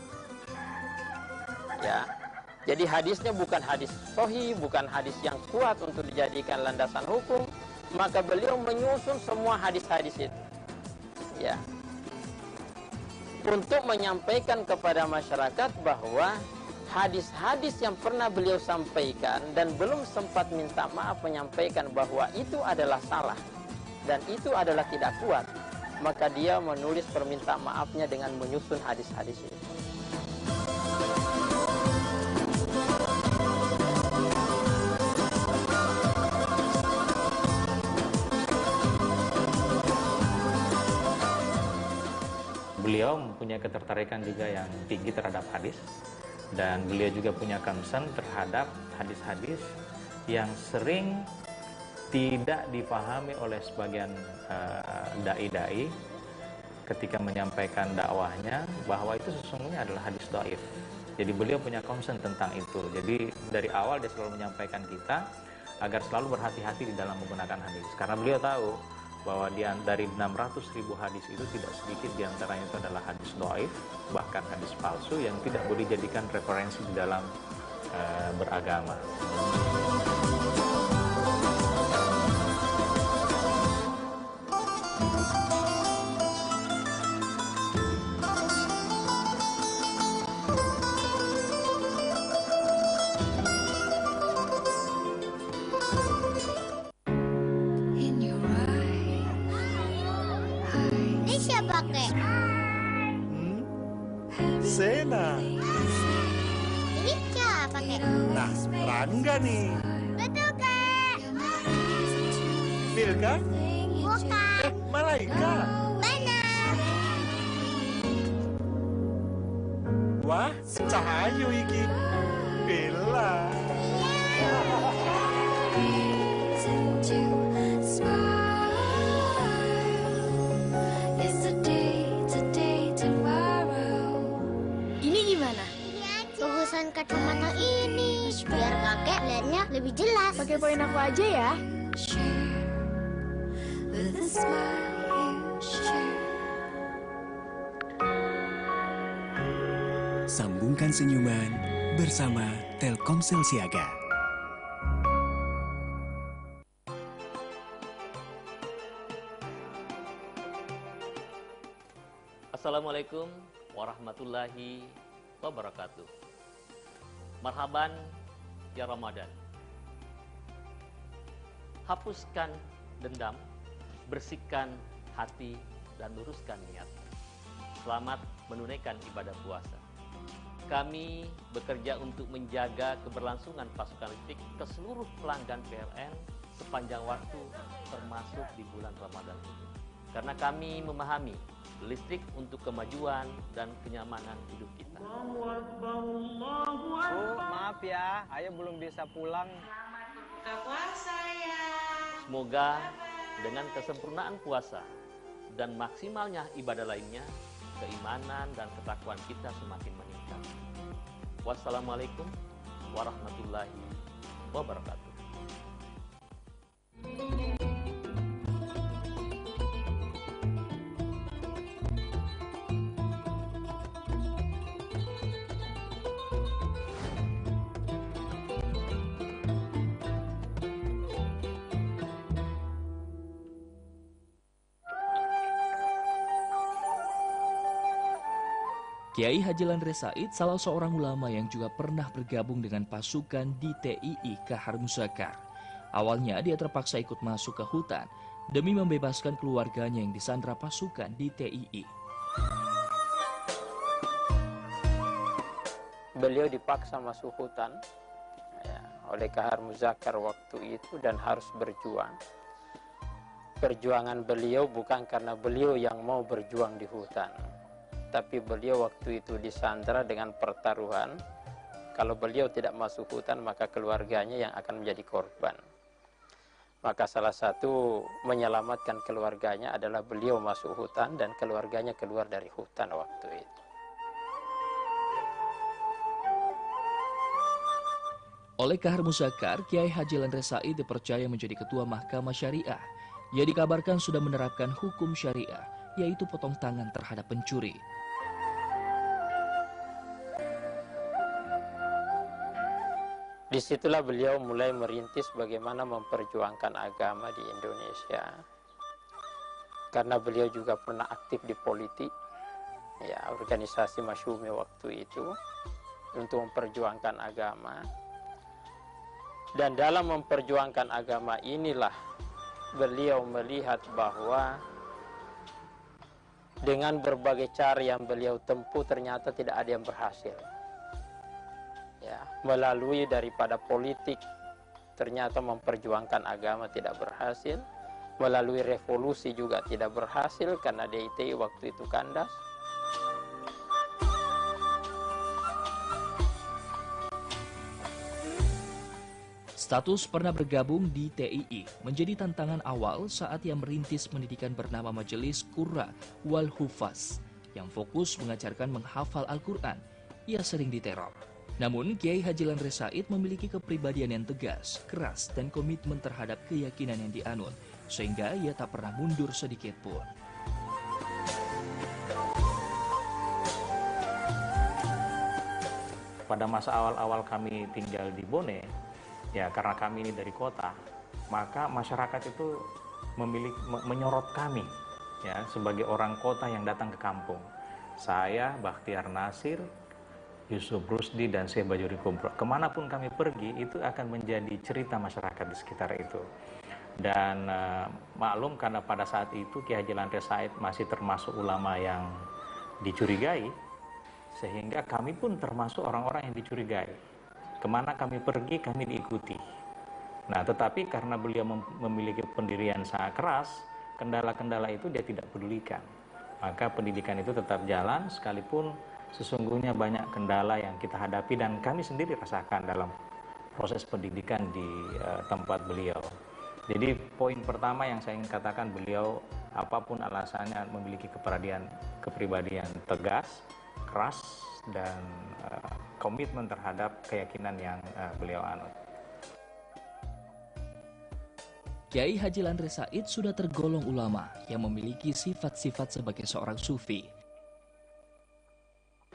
Ya. Jadi hadisnya bukan hadis sahih, bukan hadis yang kuat untuk dijadikan landasan hukum, maka beliau menyusun semua hadis-hadis itu. Ya. untuk menyampaikan kepada masyarakat bahwa hadis-hadis yang pernah beliau sampaikan dan belum sempat minta maaf menyampaikan bahwa itu adalah salah dan itu adalah tidak kuat, maka dia menulis permintaan maafnya dengan menyusun hadis-hadis itu. Beliau mempunyai ketertarikan juga yang tinggi terhadap hadis, dan beliau juga punya concern terhadap hadis-hadis yang sering tidak dipahami oleh sebagian dai-dai ketika menyampaikan dakwahnya, bahwa itu sesungguhnya adalah hadis dhaif. Jadi beliau punya concern tentang itu. Jadi dari awal dia selalu menyampaikan kita agar selalu berhati-hati di dalam menggunakan hadis, karena beliau tahu bahwa dari 600.000 hadis itu tidak sedikit diantaranya itu adalah hadis dhaif, bahkan hadis palsu yang tidak boleh dijadikan referensi di dalam beragama. Ini siapa, Kek? Sena. Ini siapa, Kek? Nah, Rangga nih. Betul, Kek. Phil kan? Bukan. Malaika. Benar. Wah, Cahayu iki. Bella. Ini gimana? Lurusan kacamata ini biar kakek lihatnya lebih jelas. Pakai poin aku aja ya. Sambungkan senyuman bersama Telkomsel Siaga. Assalamualaikum warahmatullahi wabarakatuh. Marhaban ya Ramadan. Hapuskan dendam, bersihkan hati dan luruskan niat. Selamat menunaikan ibadah puasa. Kami bekerja untuk menjaga keberlangsungan pasokan listrik ke seluruh pelanggan PLN sepanjang waktu, termasuk di bulan Ramadan ini. Karena kami memahami listrik untuk kemajuan dan kenyamanan hidup kita. Bu, maaf ya, ayah belum bisa pulang. Buka puasa ya. Semoga dengan kesempurnaan puasa dan maksimalnya ibadah lainnya, keimanan dan ketakwaan kita semakin meningkat. Wassalamualaikum warahmatullahi wabarakatuh. Kiai Haji Landre Said, salah seorang ulama yang juga pernah bergabung dengan pasukan di TII Kahar Musakar. Awalnya dia terpaksa ikut masuk ke hutan demi membebaskan keluarganya yang disandra pasukan di TII. Beliau dipaksa masuk hutan oleh Kahar Musakar waktu itu dan harus berjuang. Perjuangan beliau bukan karena beliau yang mau berjuang di hutan, tapi beliau waktu itu disandra dengan pertaruhan. Kalau beliau tidak masuk hutan, maka keluarganya yang akan menjadi korban. Maka salah satu menyelamatkan keluarganya adalah beliau masuk hutan dan keluarganya keluar dari hutan waktu itu. Oleh Kahar Musakar, Kiai Haji Landre Said dipercaya menjadi ketua Mahkamah Syariah. Ia dikabarkan sudah menerapkan hukum syariah, yaitu potong tangan terhadap pencuri. Disitulah beliau mulai merintis bagaimana memperjuangkan agama di Indonesia. Karena beliau juga pernah aktif di politik. ya organisasi Masyumi waktu itu untuk memperjuangkan agama. Dan dalam memperjuangkan agama inilah beliau melihat bahwa dengan berbagai cara yang beliau tempuh ternyata tidak ada yang berhasil. Ya, melalui daripada politik ternyata memperjuangkan agama tidak berhasil, melalui revolusi juga tidak berhasil karena DITI waktu itu kandas. Status pernah bergabung di TII menjadi tantangan awal saat ia merintis pendidikan bernama Majelis Qurra wal Hufaz yang fokus mengajarkan menghafal Al-Quran. Ia sering diteror. Namun, Kiai Haji Landre Said memiliki kepribadian yang tegas, keras, dan komitmen terhadap keyakinan yang dianut, sehingga ia tak pernah mundur sedikit pun. Pada masa awal-awal kami tinggal di Bone, ya karena kami ini dari kota, maka masyarakat itu menyorot kami ya sebagai orang kota yang datang ke kampung. Saya, Bakhtiar Nasir, Yusuf Rusdi, dan Syekh Bajuri Kubro, kemanapun kami pergi itu akan menjadi cerita masyarakat di sekitar itu. Dan maklum karena pada saat itu Kiai Haji Landre Said masih termasuk ulama yang dicurigai, sehingga kami pun termasuk orang-orang yang dicurigai. Kemana kami pergi, kami diikuti. Nah, tetapi karena beliau memiliki pendirian sangat keras, kendala-kendala itu dia tidak pedulikan. Maka pendidikan itu tetap jalan, sekalipun sesungguhnya banyak kendala yang kita hadapi dan kami sendiri rasakan dalam proses pendidikan di tempat beliau. Jadi poin pertama yang saya ingin katakan, beliau apapun alasannya memiliki kepribadian tegas, keras, dan komitmen terhadap keyakinan yang beliau anut. Kiai Haji Landre Said sudah tergolong ulama yang memiliki sifat-sifat sebagai seorang sufi.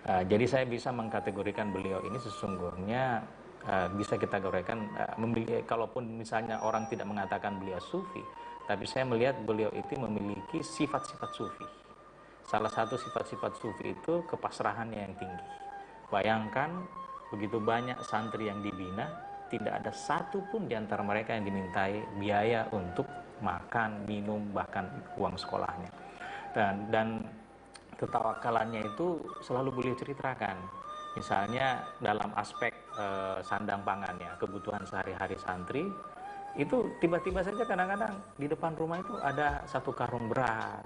Jadi saya bisa mengkategorikan beliau ini sesungguhnya bisa kita kategorikan, kalaupun misalnya orang tidak mengatakan beliau sufi, tapi saya melihat beliau itu memiliki sifat-sifat sufi. Salah satu sifat-sifat sufi itu kepasrahannya yang tinggi. Bayangkan begitu banyak santri yang dibina, tidak ada satu pun di antara mereka yang dimintai biaya untuk makan, minum, bahkan uang sekolahnya. Dan ketawakalannya itu selalu beliau ceritakan. Misalnya dalam aspek sandang pangannya, kebutuhan sehari-hari santri, itu tiba-tiba saja kadang-kadang di depan rumah itu ada satu karung beras,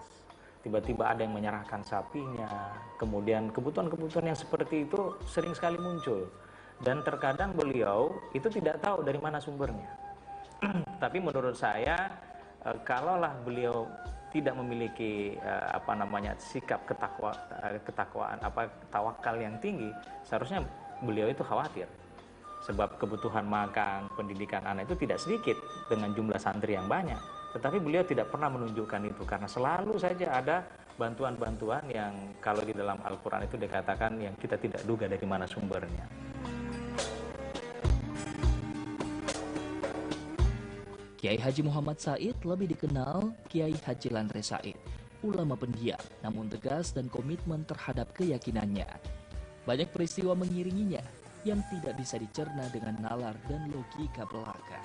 tiba-tiba ada yang menyerahkan sapinya, kemudian kebutuhan-kebutuhan yang seperti itu sering sekali muncul. Dan terkadang beliau itu tidak tahu dari mana sumbernya. Tapi menurut saya, kalaulah beliau tidak memiliki sikap tawakal yang tinggi, seharusnya beliau itu khawatir. Sebab kebutuhan makan, pendidikan anak itu tidak sedikit dengan jumlah santri yang banyak. Tetapi beliau tidak pernah menunjukkan itu karena selalu saja ada bantuan-bantuan yang kalau di dalam Al-Quran itu dikatakan yang kita tidak duga dari mana sumbernya. Kiai Haji Muhammad Said lebih dikenal Kiai Haji Landre Said, ulama pendiam namun tegas dan komitmen terhadap keyakinannya. Banyak peristiwa mengiringinya yang tidak bisa dicerna dengan nalar dan logika belaka.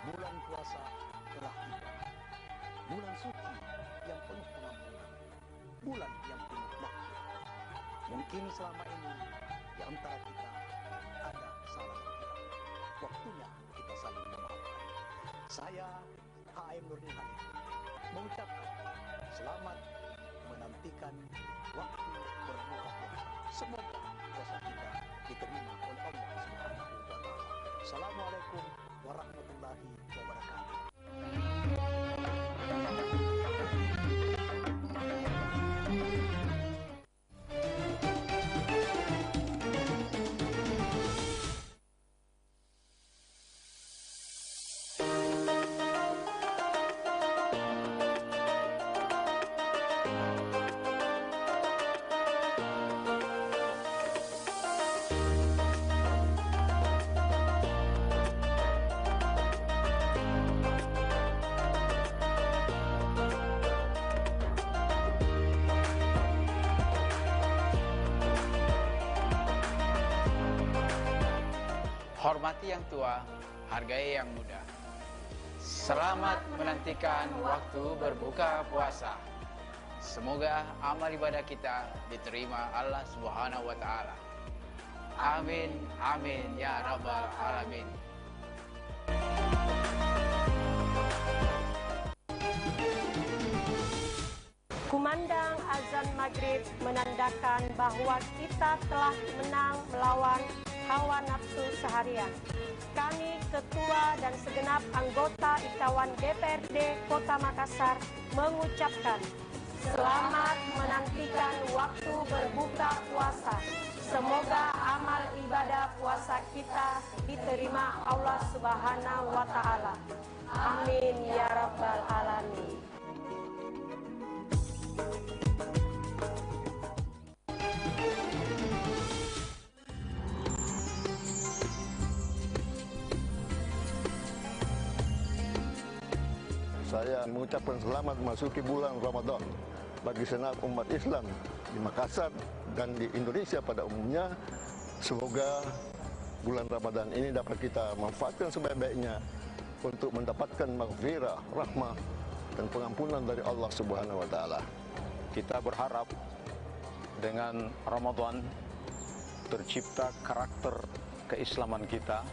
Bulan puasa telah tiba. Bulan suci yang penuh pengampunan. Bulan yang penuh maghfirah. Mungkin selama ini di antara kita ada kesalahan kita. Waktunya kita saling memaafkan. Saya HM Nurdin Halid mengucapkan selamat menantikan waktu berbuka puasa. Semoga puasa kita diterima oleh Allah Subhanahu wa Ta'ala. Assalamualaikum warahmatullahi wabarakatuh. Hormati yang tua, hargai yang muda. Selamat menantikan waktu berbuka puasa. Semoga amal ibadah kita diterima Allah Subhanahu wa Ta'ala. Amin, amin ya rabbal alamin. Kumandang azan maghrib menandakan bahwa kita telah menang melawan hawa nafsu seharian. Kami, Ketua dan segenap anggota Ikawan DPRD Kota Makassar mengucapkan selamat menantikan waktu berbuka puasa. Semoga amal ibadah puasa kita diterima Allah Subhanahu wa Ta'ala. Amin ya rabbal alamin. Saya mengucapkan selamat memasuki bulan Ramadan bagi segenap umat Islam di Makassar dan di Indonesia pada umumnya. Semoga bulan Ramadan ini dapat kita manfaatkan sebaik-baiknya untuk mendapatkan maghfirah, rahmah dan pengampunan dari Allah Subhanahu wa Ta'ala. Kita berharap dengan Ramadan tercipta karakter keislaman kita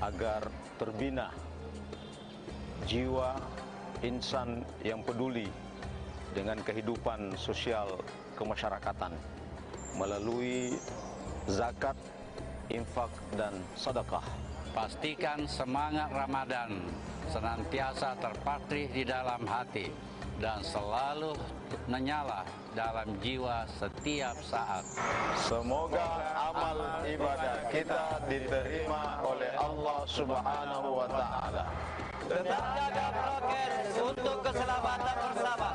agar terbina jiwa insan yang peduli dengan kehidupan sosial kemasyarakatan melalui zakat, infak, dan sedekah. Pastikan semangat Ramadan senantiasa terpatri di dalam hati dan selalu menyala dalam jiwa setiap saat. Semoga amal ibadah kita diterima oleh Allah Subhanahu wa Ta'ala. Tetap jaga prokes untuk keselamatan bersama.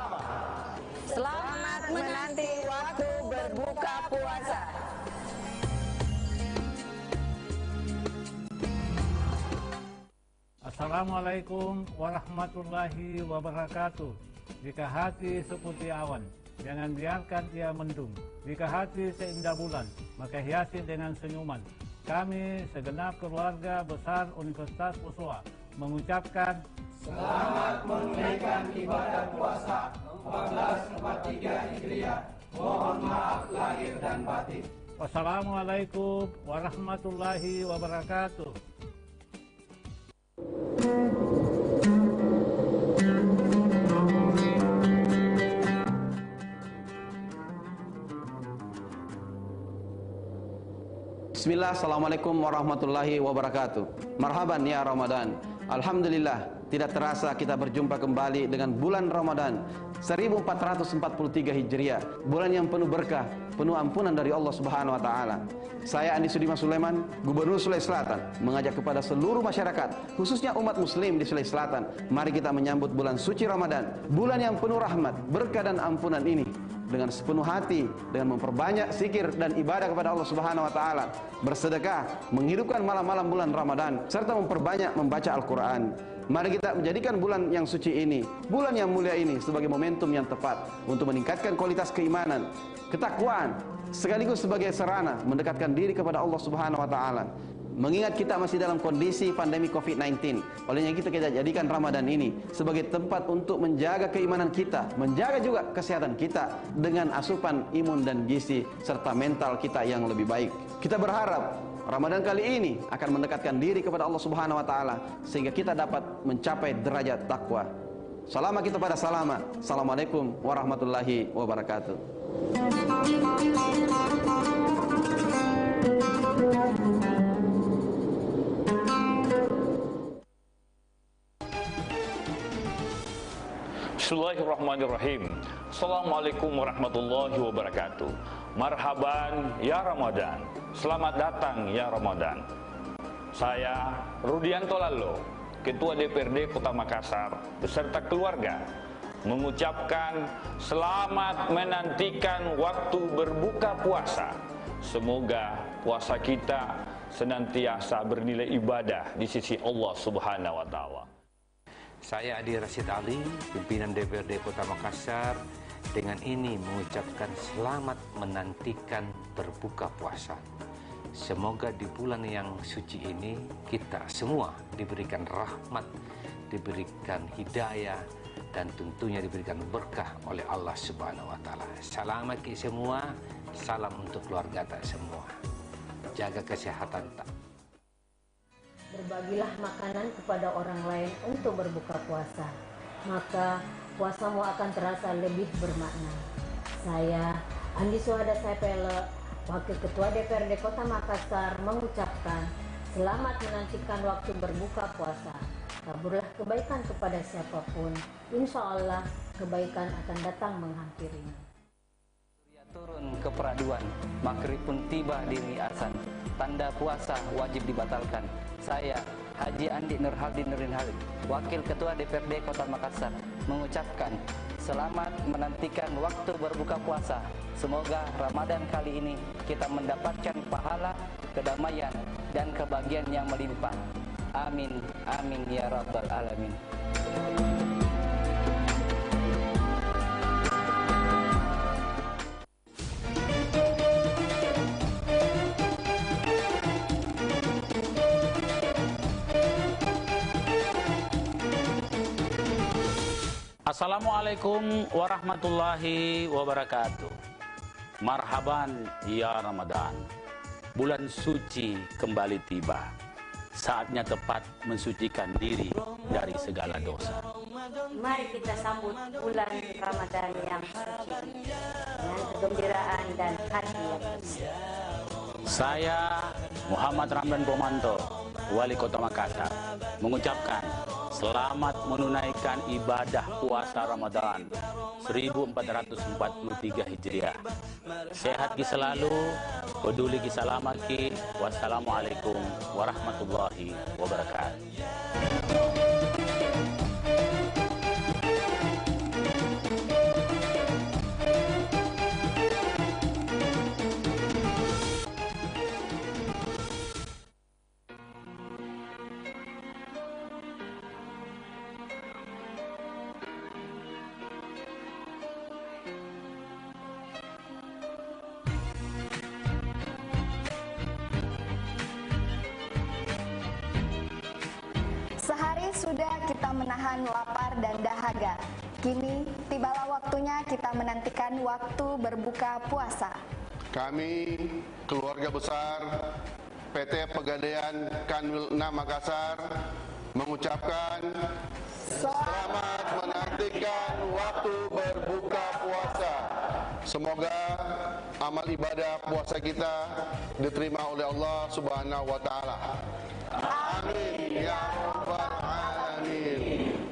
Selamat menanti waktu berbuka puasa. Assalamualaikum warahmatullahi wabarakatuh. Jika hati seputih awan, jangan biarkan ia mendung. Jika hati seindah bulan, maka hiasi dengan senyuman. Kami segenap keluarga besar Universitas Ushuaia mengucapkan selamat menunaikan ibadah puasa 1443 Hijriah. Mohon maaf lahir dan batin. Wassalamualaikum warahmatullahi wabarakatuh. Bismillah, Assalamualaikum warahmatullahi wabarakatuh. Marhaban ya Ramadan. Alhamdulillah, tidak terasa kita berjumpa kembali dengan bulan Ramadan 1443 Hijriah, bulan yang penuh berkah, penuh ampunan dari Allah Subhanahu wa Ta'ala. Saya Andi Sudirman Sulaiman, Gubernur Sulawesi Selatan, mengajak kepada seluruh masyarakat, khususnya umat muslim di Sulawesi Selatan, mari kita menyambut bulan suci Ramadan, bulan yang penuh rahmat, berkah dan ampunan ini dengan sepenuh hati, dengan memperbanyak zikir dan ibadah kepada Allah Subhanahu wa Ta'ala, bersedekah, menghidupkan malam-malam bulan Ramadan, serta memperbanyak membaca Al-Quran. Mari kita menjadikan bulan yang suci ini, bulan yang mulia ini sebagai momentum yang tepat untuk meningkatkan kualitas keimanan, ketakwaan, sekaligus sebagai sarana mendekatkan diri kepada Allah Subhanahu wa Ta'ala. mengingat kita masih dalam kondisi pandemi COVID-19. Olehnya kita jadikan Ramadan ini sebagai tempat untuk menjaga keimanan kita, menjaga juga kesehatan kita dengan asupan imun dan gizi serta mental kita yang lebih baik. Kita berharap Ramadan kali ini akan mendekatkan diri kepada Allah Subhanahu wa taala sehingga kita dapat mencapai derajat takwa. Selama kita pada salama. Assalamualaikum warahmatullahi wabarakatuh. Bismillahirrahmanirrahim. Assalamualaikum warahmatullahi wabarakatuh. Marhaban ya Ramadan. Selamat datang ya Ramadan. Saya Rudianto Lalo, Ketua DPRD Kota Makassar beserta keluarga mengucapkan selamat menantikan waktu berbuka puasa. Semoga puasa kita senantiasa bernilai ibadah di sisi Allah Subhanahu wa taala. Saya Adi Rashid Ali, pimpinan DPRD Kota Makassar, dengan ini mengucapkan selamat menantikan berbuka puasa. Semoga di bulan yang suci ini kita semua diberikan rahmat, diberikan hidayah, dan tentunya diberikan berkah oleh Allah Subhanahu wa taala. Salam bagi semua, salam untuk keluarga tak semua. Jaga kesehatan tak. Berbagilah makanan kepada orang lain untuk berbuka puasa, maka puasamu akan terasa lebih bermakna. Saya, Andi Suhada Saipele, Wakil Ketua DPRD Kota Makassar, mengucapkan selamat menantikan waktu berbuka puasa. Taburlah kebaikan kepada siapapun, insya Allah kebaikan akan datang menghampirinya. Turun ke peraduan, maghrib pun tiba di Riasan. Tanda puasa wajib dibatalkan. Saya, Haji Andi Nurhaldi Nurin Halid, Wakil Ketua DPRD Kota Makassar, mengucapkan selamat menantikan waktu berbuka puasa. Semoga Ramadan kali ini kita mendapatkan pahala, kedamaian, dan kebahagiaan yang melimpah. Amin, amin ya rabbal alamin. Assalamualaikum warahmatullahi wabarakatuh. Marhaban ya Ramadan. Bulan suci kembali tiba. Saatnya tepat mensucikan diri dari segala dosa. Mari kita sambut bulan Ramadan yang suci dengan kegembiraan dan hati yang bersih. Saya Muhammad Ramdan Pomanto, Wali Kota Makassar, mengucapkan selamat menunaikan ibadah puasa Ramadan 1443 Hijriah. Sehat ki selalu, peduli ki salamaki. Wassalamualaikum warahmatullahi wabarakatuh. Sehari sudah kita menahan lapar dan dahaga. Kini tibalah waktunya kita menantikan waktu berbuka puasa. Kami, keluarga besar PT Pegadaian Kanwil 6 Makassar, mengucapkan selamat menantikan waktu berbuka puasa. Semoga amal ibadah puasa kita diterima oleh Allah Subhanahu wa taala. Amin ya rabbal alamin.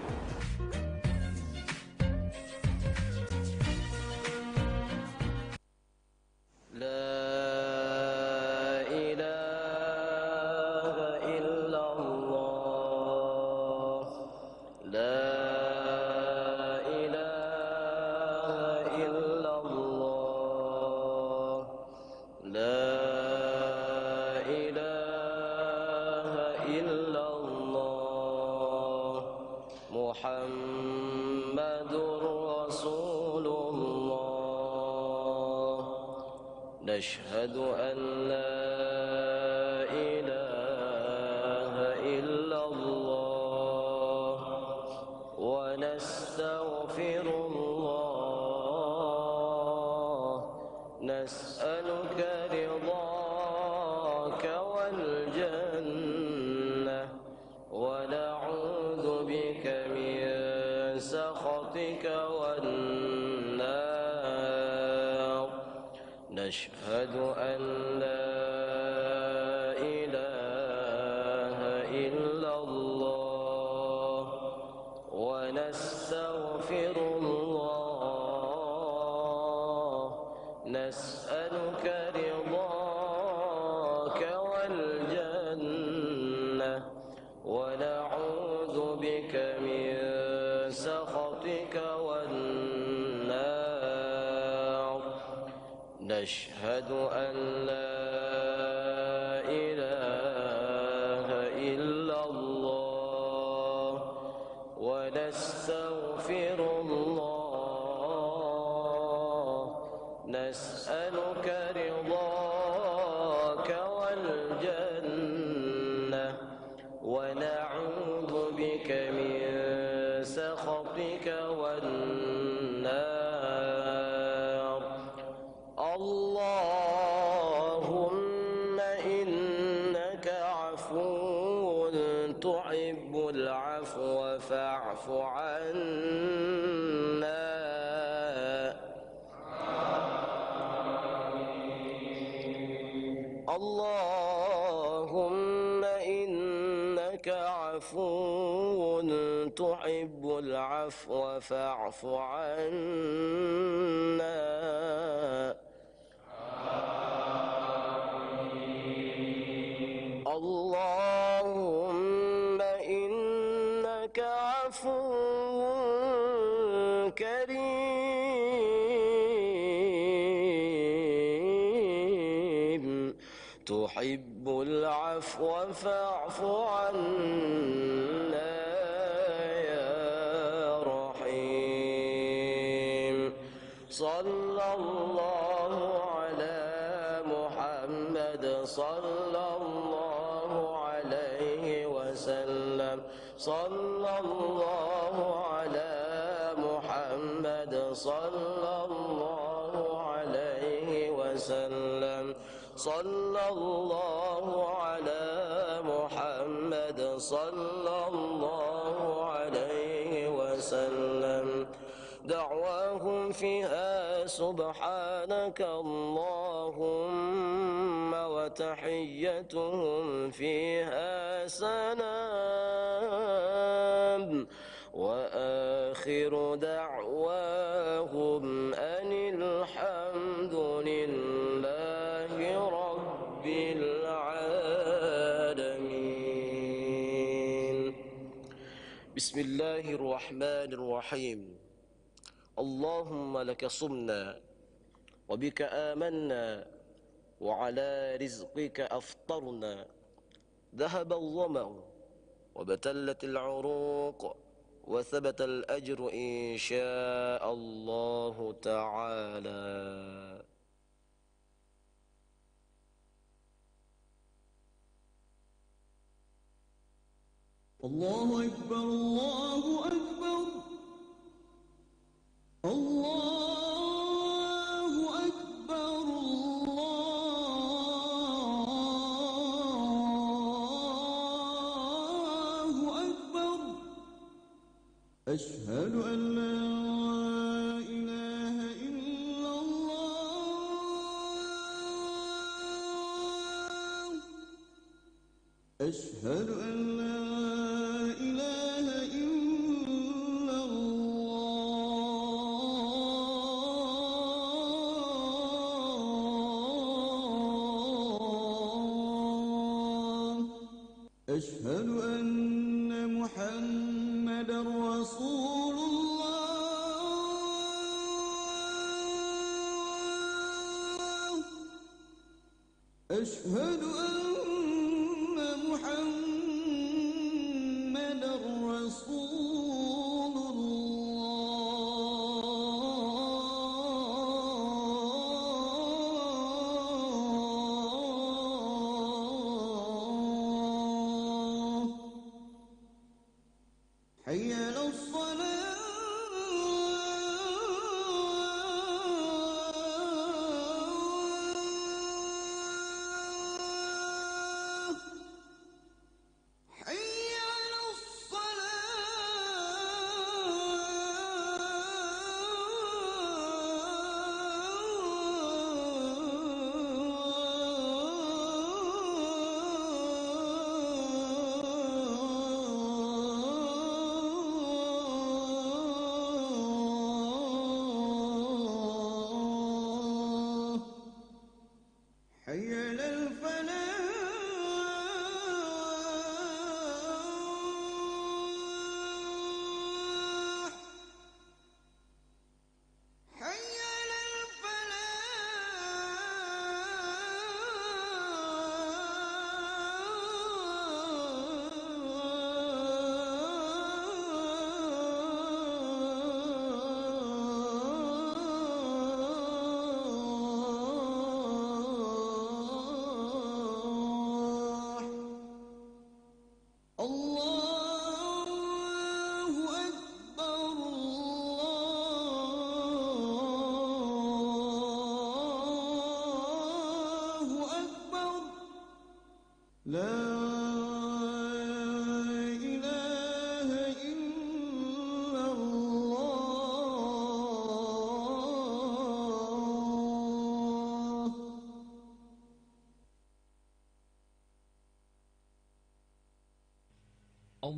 نشهد أن لا إله ونستغفر الله نسألك رضاك والجنة ونعوذ بك من سخطك والنار نشهد أن لا إله إلا الله ونستغفر الله نسألك رضاك والجنة ونعوذ بك من سخطك والنار نشهد أن لا إله إلا الله ونستغفر الله نسألك رضاك والجنة ونعوذ بك من سخطك والنار اللهم إنك عفو تحب العفو فاعف عنا اللهم إنك عفو تحب العفو فاعف عنا اللهم إنك عفو كريم تحب العفو فاعف عنا يا رحيم صلى الله على محمد صلى الله عليه وسلم صلى الله على محمد صلى الله عليه وسلم صلى الله على محمد صلى الله عليه وسلم دعواهم فيها سبحانك اللهم وتحيتهم فيها سلام وآخر دعواهم أن الحمد لله رب العالمين بسم الله الرحمن الرحيم اللهم لك صمنا وبك آمنا وعلى رزقك أفطرنا ذهب الظمأ وبتلت العروق وثبت الأجر إن شاء الله تعالى الله أكبر الله أكبر الله أكبر الله أكبر أشهد أن لا إله إلا الله أشهد أن لا إله إلا الله أشهد أن محمدا رسول الله أشهد أن محمدا رسول الله حي على الصلاة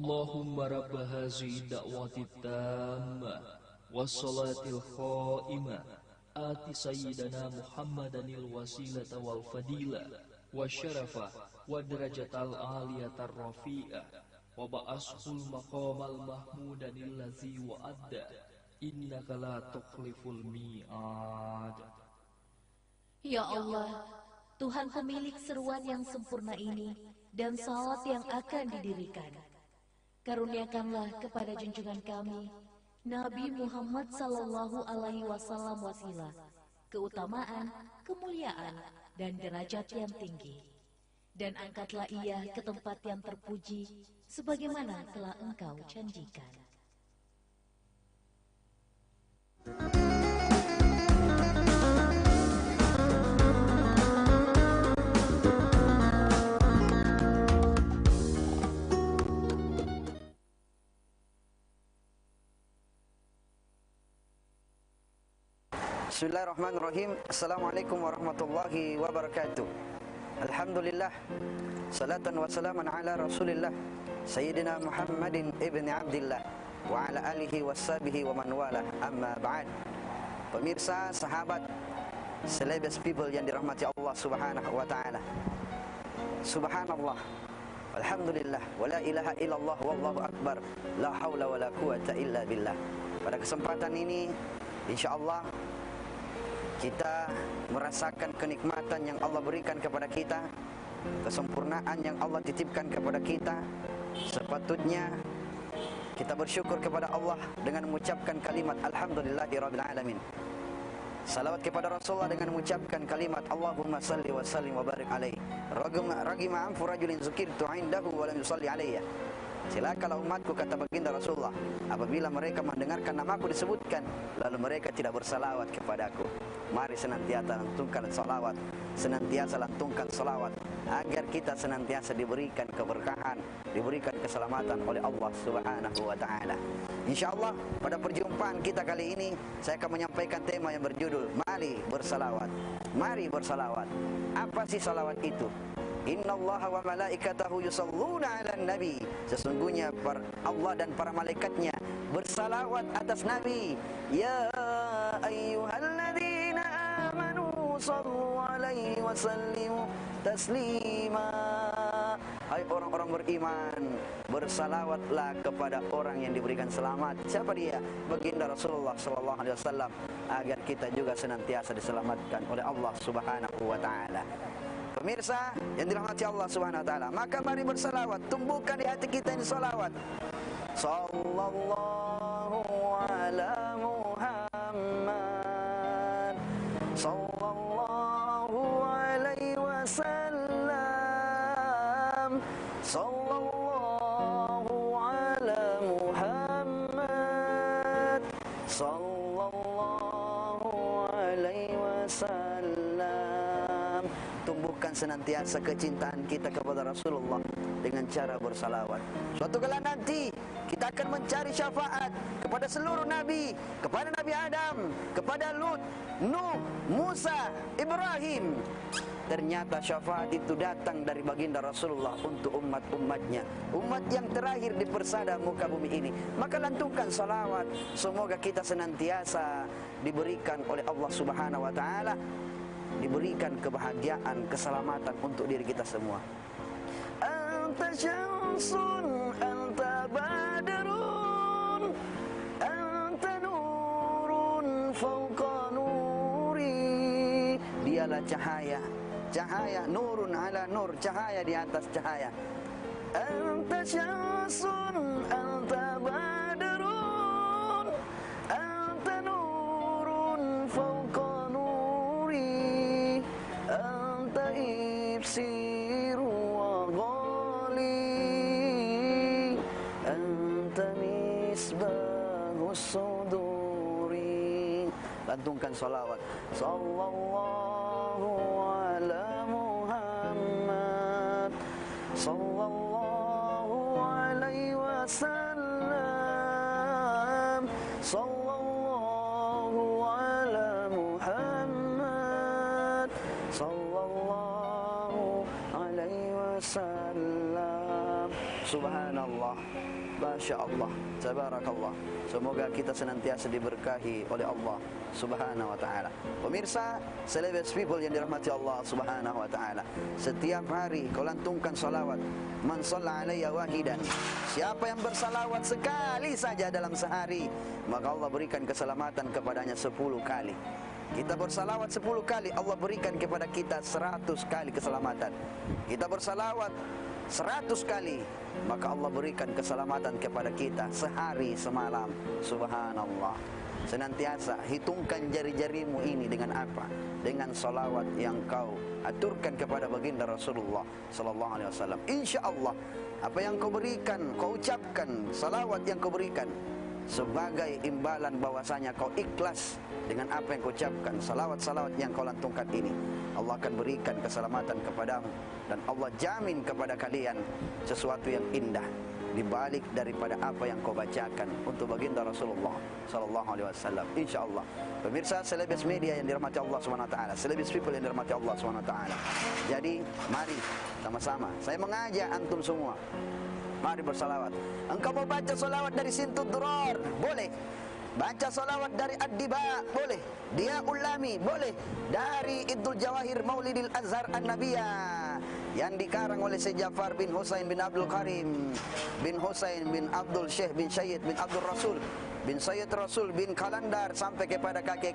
Allahumma rabb hazihi da'wati tammah wassalatil qa'imah ati sayyidana Muhammadanil wasilata wal fadilah wasyarafah wa darajatal aliyatar rafi'ah wa ba'ashul maqamal mahmudanil ladzi wa'adda innaka la tukhliful mi'ad. Ya Allah, Tuhan pemilik seruan yang sempurna ini dan salat yang akan didirikan, karuniakanlah kepada junjungan kami Nabi Muhammad sallallahu alaihi wasallam wasilah, keutamaan, kemuliaan, dan derajat yang tinggi. Dan angkatlah ia ke tempat yang terpuji, sebagaimana telah Engkau janjikan. Bismillahirrahmanirrahim. Assalamualaikum warahmatullahi wabarakatuh. Alhamdulillah, salatan wa salaman ala rasulillah Sayyidina Muhammadin ibn Abdillah wa ala alihi wassabihi wa man wala, amma ba'd. Pemirsa, sahabat, celebes people yang dirahmati Allah subhanahu wa ta'ala, subhanallah, alhamdulillah, wa la ilaha illallah, wallahu akbar, la hawla wa la quwata illa billah. Pada kesempatan ini insyaallah kita merasakan kenikmatan yang Allah berikan kepada kita, kesempurnaan yang Allah titipkan kepada kita. Sepatutnya kita bersyukur kepada Allah dengan mengucapkan kalimat alhamdulillahirabbil alamin. Salawat kepada Rasulullah dengan mengucapkan kalimat Allahumma salli wa sallim wa barik alaihi. Ragima anfu rajulin zukirtu indahu wa lam yusalli alayya. Celakalah umatku, kata baginda Rasulullah, apabila mereka mendengarkan namaku disebutkan lalu mereka tidak bersalawat kepadaku. Mari senantiasa lantunkan salawat, senantiasa lantunkan salawat, agar kita senantiasa diberikan keberkahan, diberikan keselamatan oleh Allah subhanahu wa ta'ala. InsyaAllah pada perjumpaan kita kali ini saya akan menyampaikan tema yang berjudul Mari bersalawat. Mari bersalawat. Apa sih salawat itu? Innallaha wa malaikatahu yusalluna 'alan nabi. Sesungguhnya Allah dan para malaikatnya bersalawat atas Nabi. Ya ayyuhalladzina amanu sallu 'alaihi wa sallimu taslima. Hai orang-orang beriman, bersalawatlah kepada orang yang diberikan selamat. Siapa dia? Baginda Rasulullah sallallahu alaihi wasallam, agar kita juga senantiasa diselamatkan oleh Allah subhanahu wa ta'ala. Pemirsa yang dirahmati Allah subhanahu wa ta'ala, maka mari bersalawat, tumbuhkan di hati kita ini salawat. Sallallahu ala Muhammad, sallallahu alaihi wasallam, sallallahu ala Muhammad, sallallahu alaihi wasallam. Tumbuhkan senantiasa kecintaan kita kepada Rasulullah dengan cara bersalawat. Suatu kala nanti kita akan mencari syafaat kepada seluruh nabi, kepada Nabi Adam, kepada Lut, Nuh, Musa, Ibrahim. Ternyata syafaat itu datang dari baginda Rasulullah untuk umat-umatnya, umat yang terakhir di persada muka bumi ini. Maka lantunkan salawat, semoga kita senantiasa diberikan oleh Allah subhanahu wa ta'ala, diberikan kebahagiaan, keselamatan untuk diri kita semua. Anta syamsun, anta badrun, anta nurun fauqa nuri. Dialah cahaya, cahaya, nurun ala nur, cahaya di atas cahaya. Anta syamsun, anta badrun, anta nurun fauqa nuri, anta ibsiru wa ghali, anta misbahus suduri. Lantungkan salawat. Sallallahu ala Muhammad, sallallahu alaihi wasallam, sallallahu ala Muhammad, sallallahu alaihi wasallam. Subhanallah, Masya Allah, Tabarakallah. Semoga kita senantiasa diberkahi oleh Allah Subhanahu wa ta'ala. Pemirsa, Celebrate People yang dirahmati Allah Subhanahu wa ta'ala, setiap hari kau lantungkan salawat. Man shalla alayya wahidan, siapa yang bersalawat sekali saja dalam sehari, maka Allah berikan keselamatan kepadanya 10 kali. Kita bersalawat 10 kali, Allah berikan kepada kita 100 kali keselamatan. Kita bersalawat 100 kali, maka Allah berikan keselamatan kepada kita sehari semalam. Subhanallah. Senantiasa hitungkan jari-jarimu ini dengan apa? Dengan salawat yang kau aturkan kepada baginda Rasulullah sallallahu alaihi wasallam. Insyaallah apa yang kau berikan, kau ucapkan, salawat yang kau berikan sebagai imbalan bahwasanya kau ikhlas dengan apa yang kau ucapkan, salawat-salawat yang kau lantungkan ini, Allah akan berikan keselamatan kepadamu, dan Allah jamin kepada kalian sesuatu yang indah di balik daripada apa yang kau bacakan untuk baginda Rasulullah sallallahu alaihi wasallam. Insyaallah. Pemirsa Celebrate Media yang dirahmati Allah Subhanahu wa taala, Celebrate People yang dirahmati Allah Subhanahu wa taala. Jadi, mari sama-sama saya mengajak antum semua, mari bersalawat. Engkau mau baca salawat dari Sintud Durar, boleh. Baca salawat dari Ad-Diba, boleh. Dia Ulami, boleh. Dari Idul Jawahir Maulidil Azhar An-Nabiyah yang dikarang oleh Syekh Ja'far bin Husain bin Abdul Karim bin Husain bin Abdul Syekh bin Syed bin Abdul Rasul bin Syed Rasul bin Kalandar, sampai kepada kakek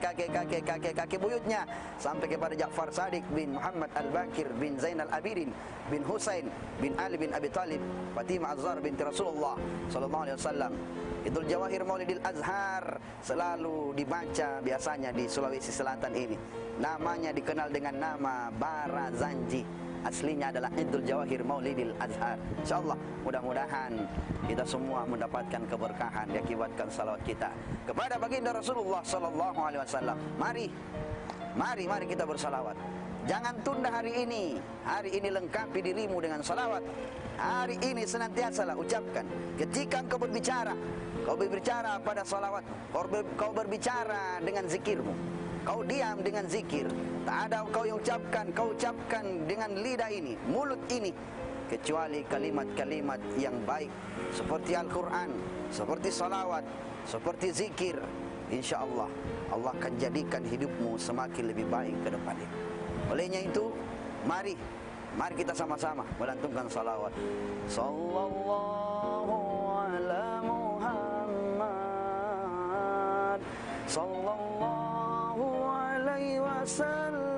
buyutnya, sampai kepada Ja'far Sadiq bin Muhammad Al-Bakir bin Zainal Abidin bin Husain bin Ali bin Abi Talib, Fatimah Az-Zahra binti Rasulullah sallallahu alaihi wasallam. Idul Jawahir Maulidil Azhar selalu dibaca biasanya di Sulawesi Selatan ini. Namanya dikenal dengan nama Barazanji. Aslinya adalah Idul Jawahir Maulidil Azhar. InsyaAllah mudah-mudahan kita semua mendapatkan keberkahan diakibatkan salawat kita kepada baginda Rasulullah sallallahu alaihi wasallam. Mari kita bersalawat. Jangan tunda hari ini. Hari ini lengkapi dirimu dengan salawat. Hari ini senantiasalah ucapkan. Ketika engkau berbicara, kau berbicara pada salawat. Kau berbicara dengan zikirmu. Kau diam dengan zikir. Tak ada kau yang ucapkan, kau ucapkan dengan lidah ini, mulut ini, kecuali kalimat-kalimat yang baik seperti Al-Quran, seperti salawat, seperti zikir. InsyaAllah Allah akan jadikan hidupmu semakin lebih baik ke depan ini. Olehnya itu, mari kita sama-sama melantungkan salawat. Sallallahu ala Muhammad, sallallahu alaihi wasallam,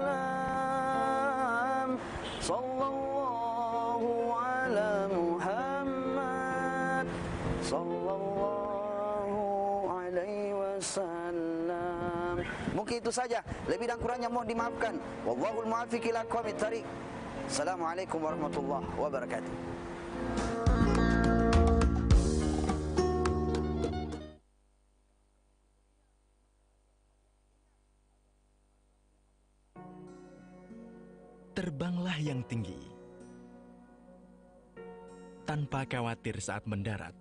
sallallahu ala Muhammad, sallallahu alaihi wasallam. Mungkin itu saja, lebih dan kurangnya mohon dimaafkan. Wallahul muwaffiq ila aqwamit thariq. Assalamualaikum warahmatullahi wabarakatuh. Terbanglah yang tinggi, tanpa khawatir saat mendarat,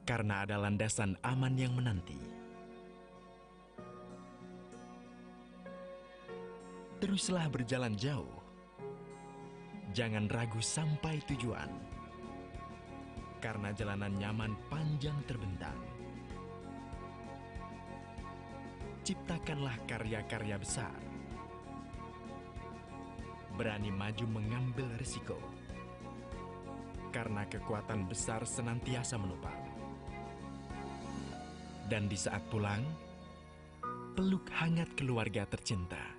karena ada landasan aman yang menanti. Teruslah berjalan jauh, jangan ragu sampai tujuan, karena jalanan nyaman panjang terbentang. Ciptakanlah karya-karya besar, berani maju mengambil risiko, karena kekuatan besar senantiasa menopang. Dan di saat pulang, peluk hangat keluarga tercinta.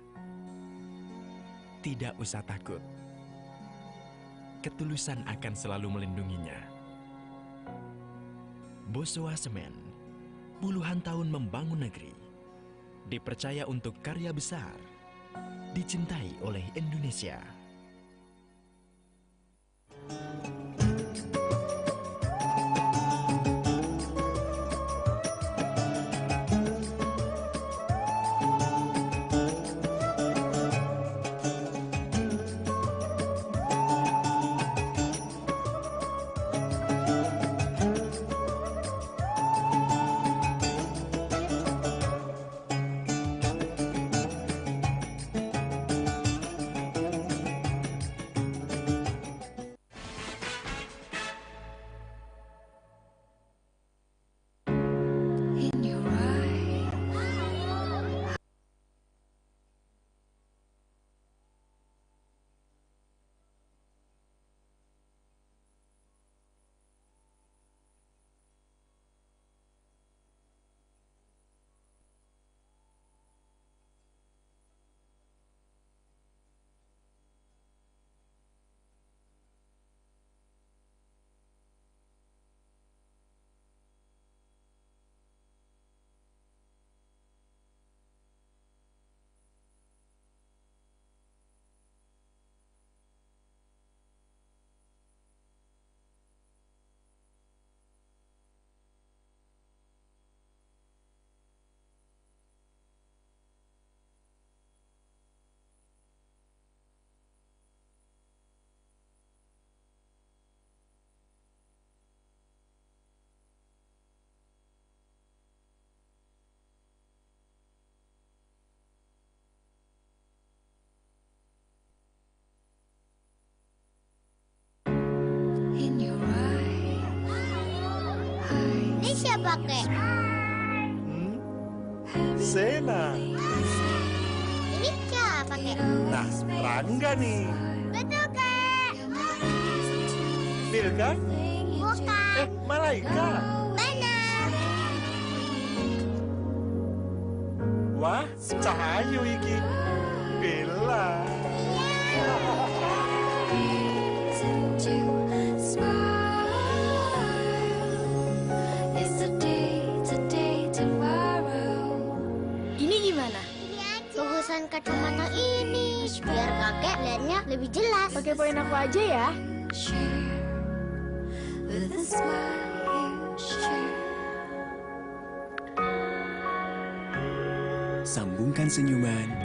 Tidak usah takut, ketulusan akan selalu melindunginya. Bosowa Semen, puluhan tahun membangun negeri, dipercaya untuk karya besar, dicintai oleh Indonesia. Ini siapa, Kek? Sena. Ini siapa, Kek? Nah, Rangga nih. Betul, Kek. Bil kan? Bukan. Malaika. Benar. Wah, Cahayu iki. Bella. Ini gimana? Bagusan kacamata ini, biar kakek lihatnya lebih jelas. Pakai poin aku aja ya. Sambungkan senyuman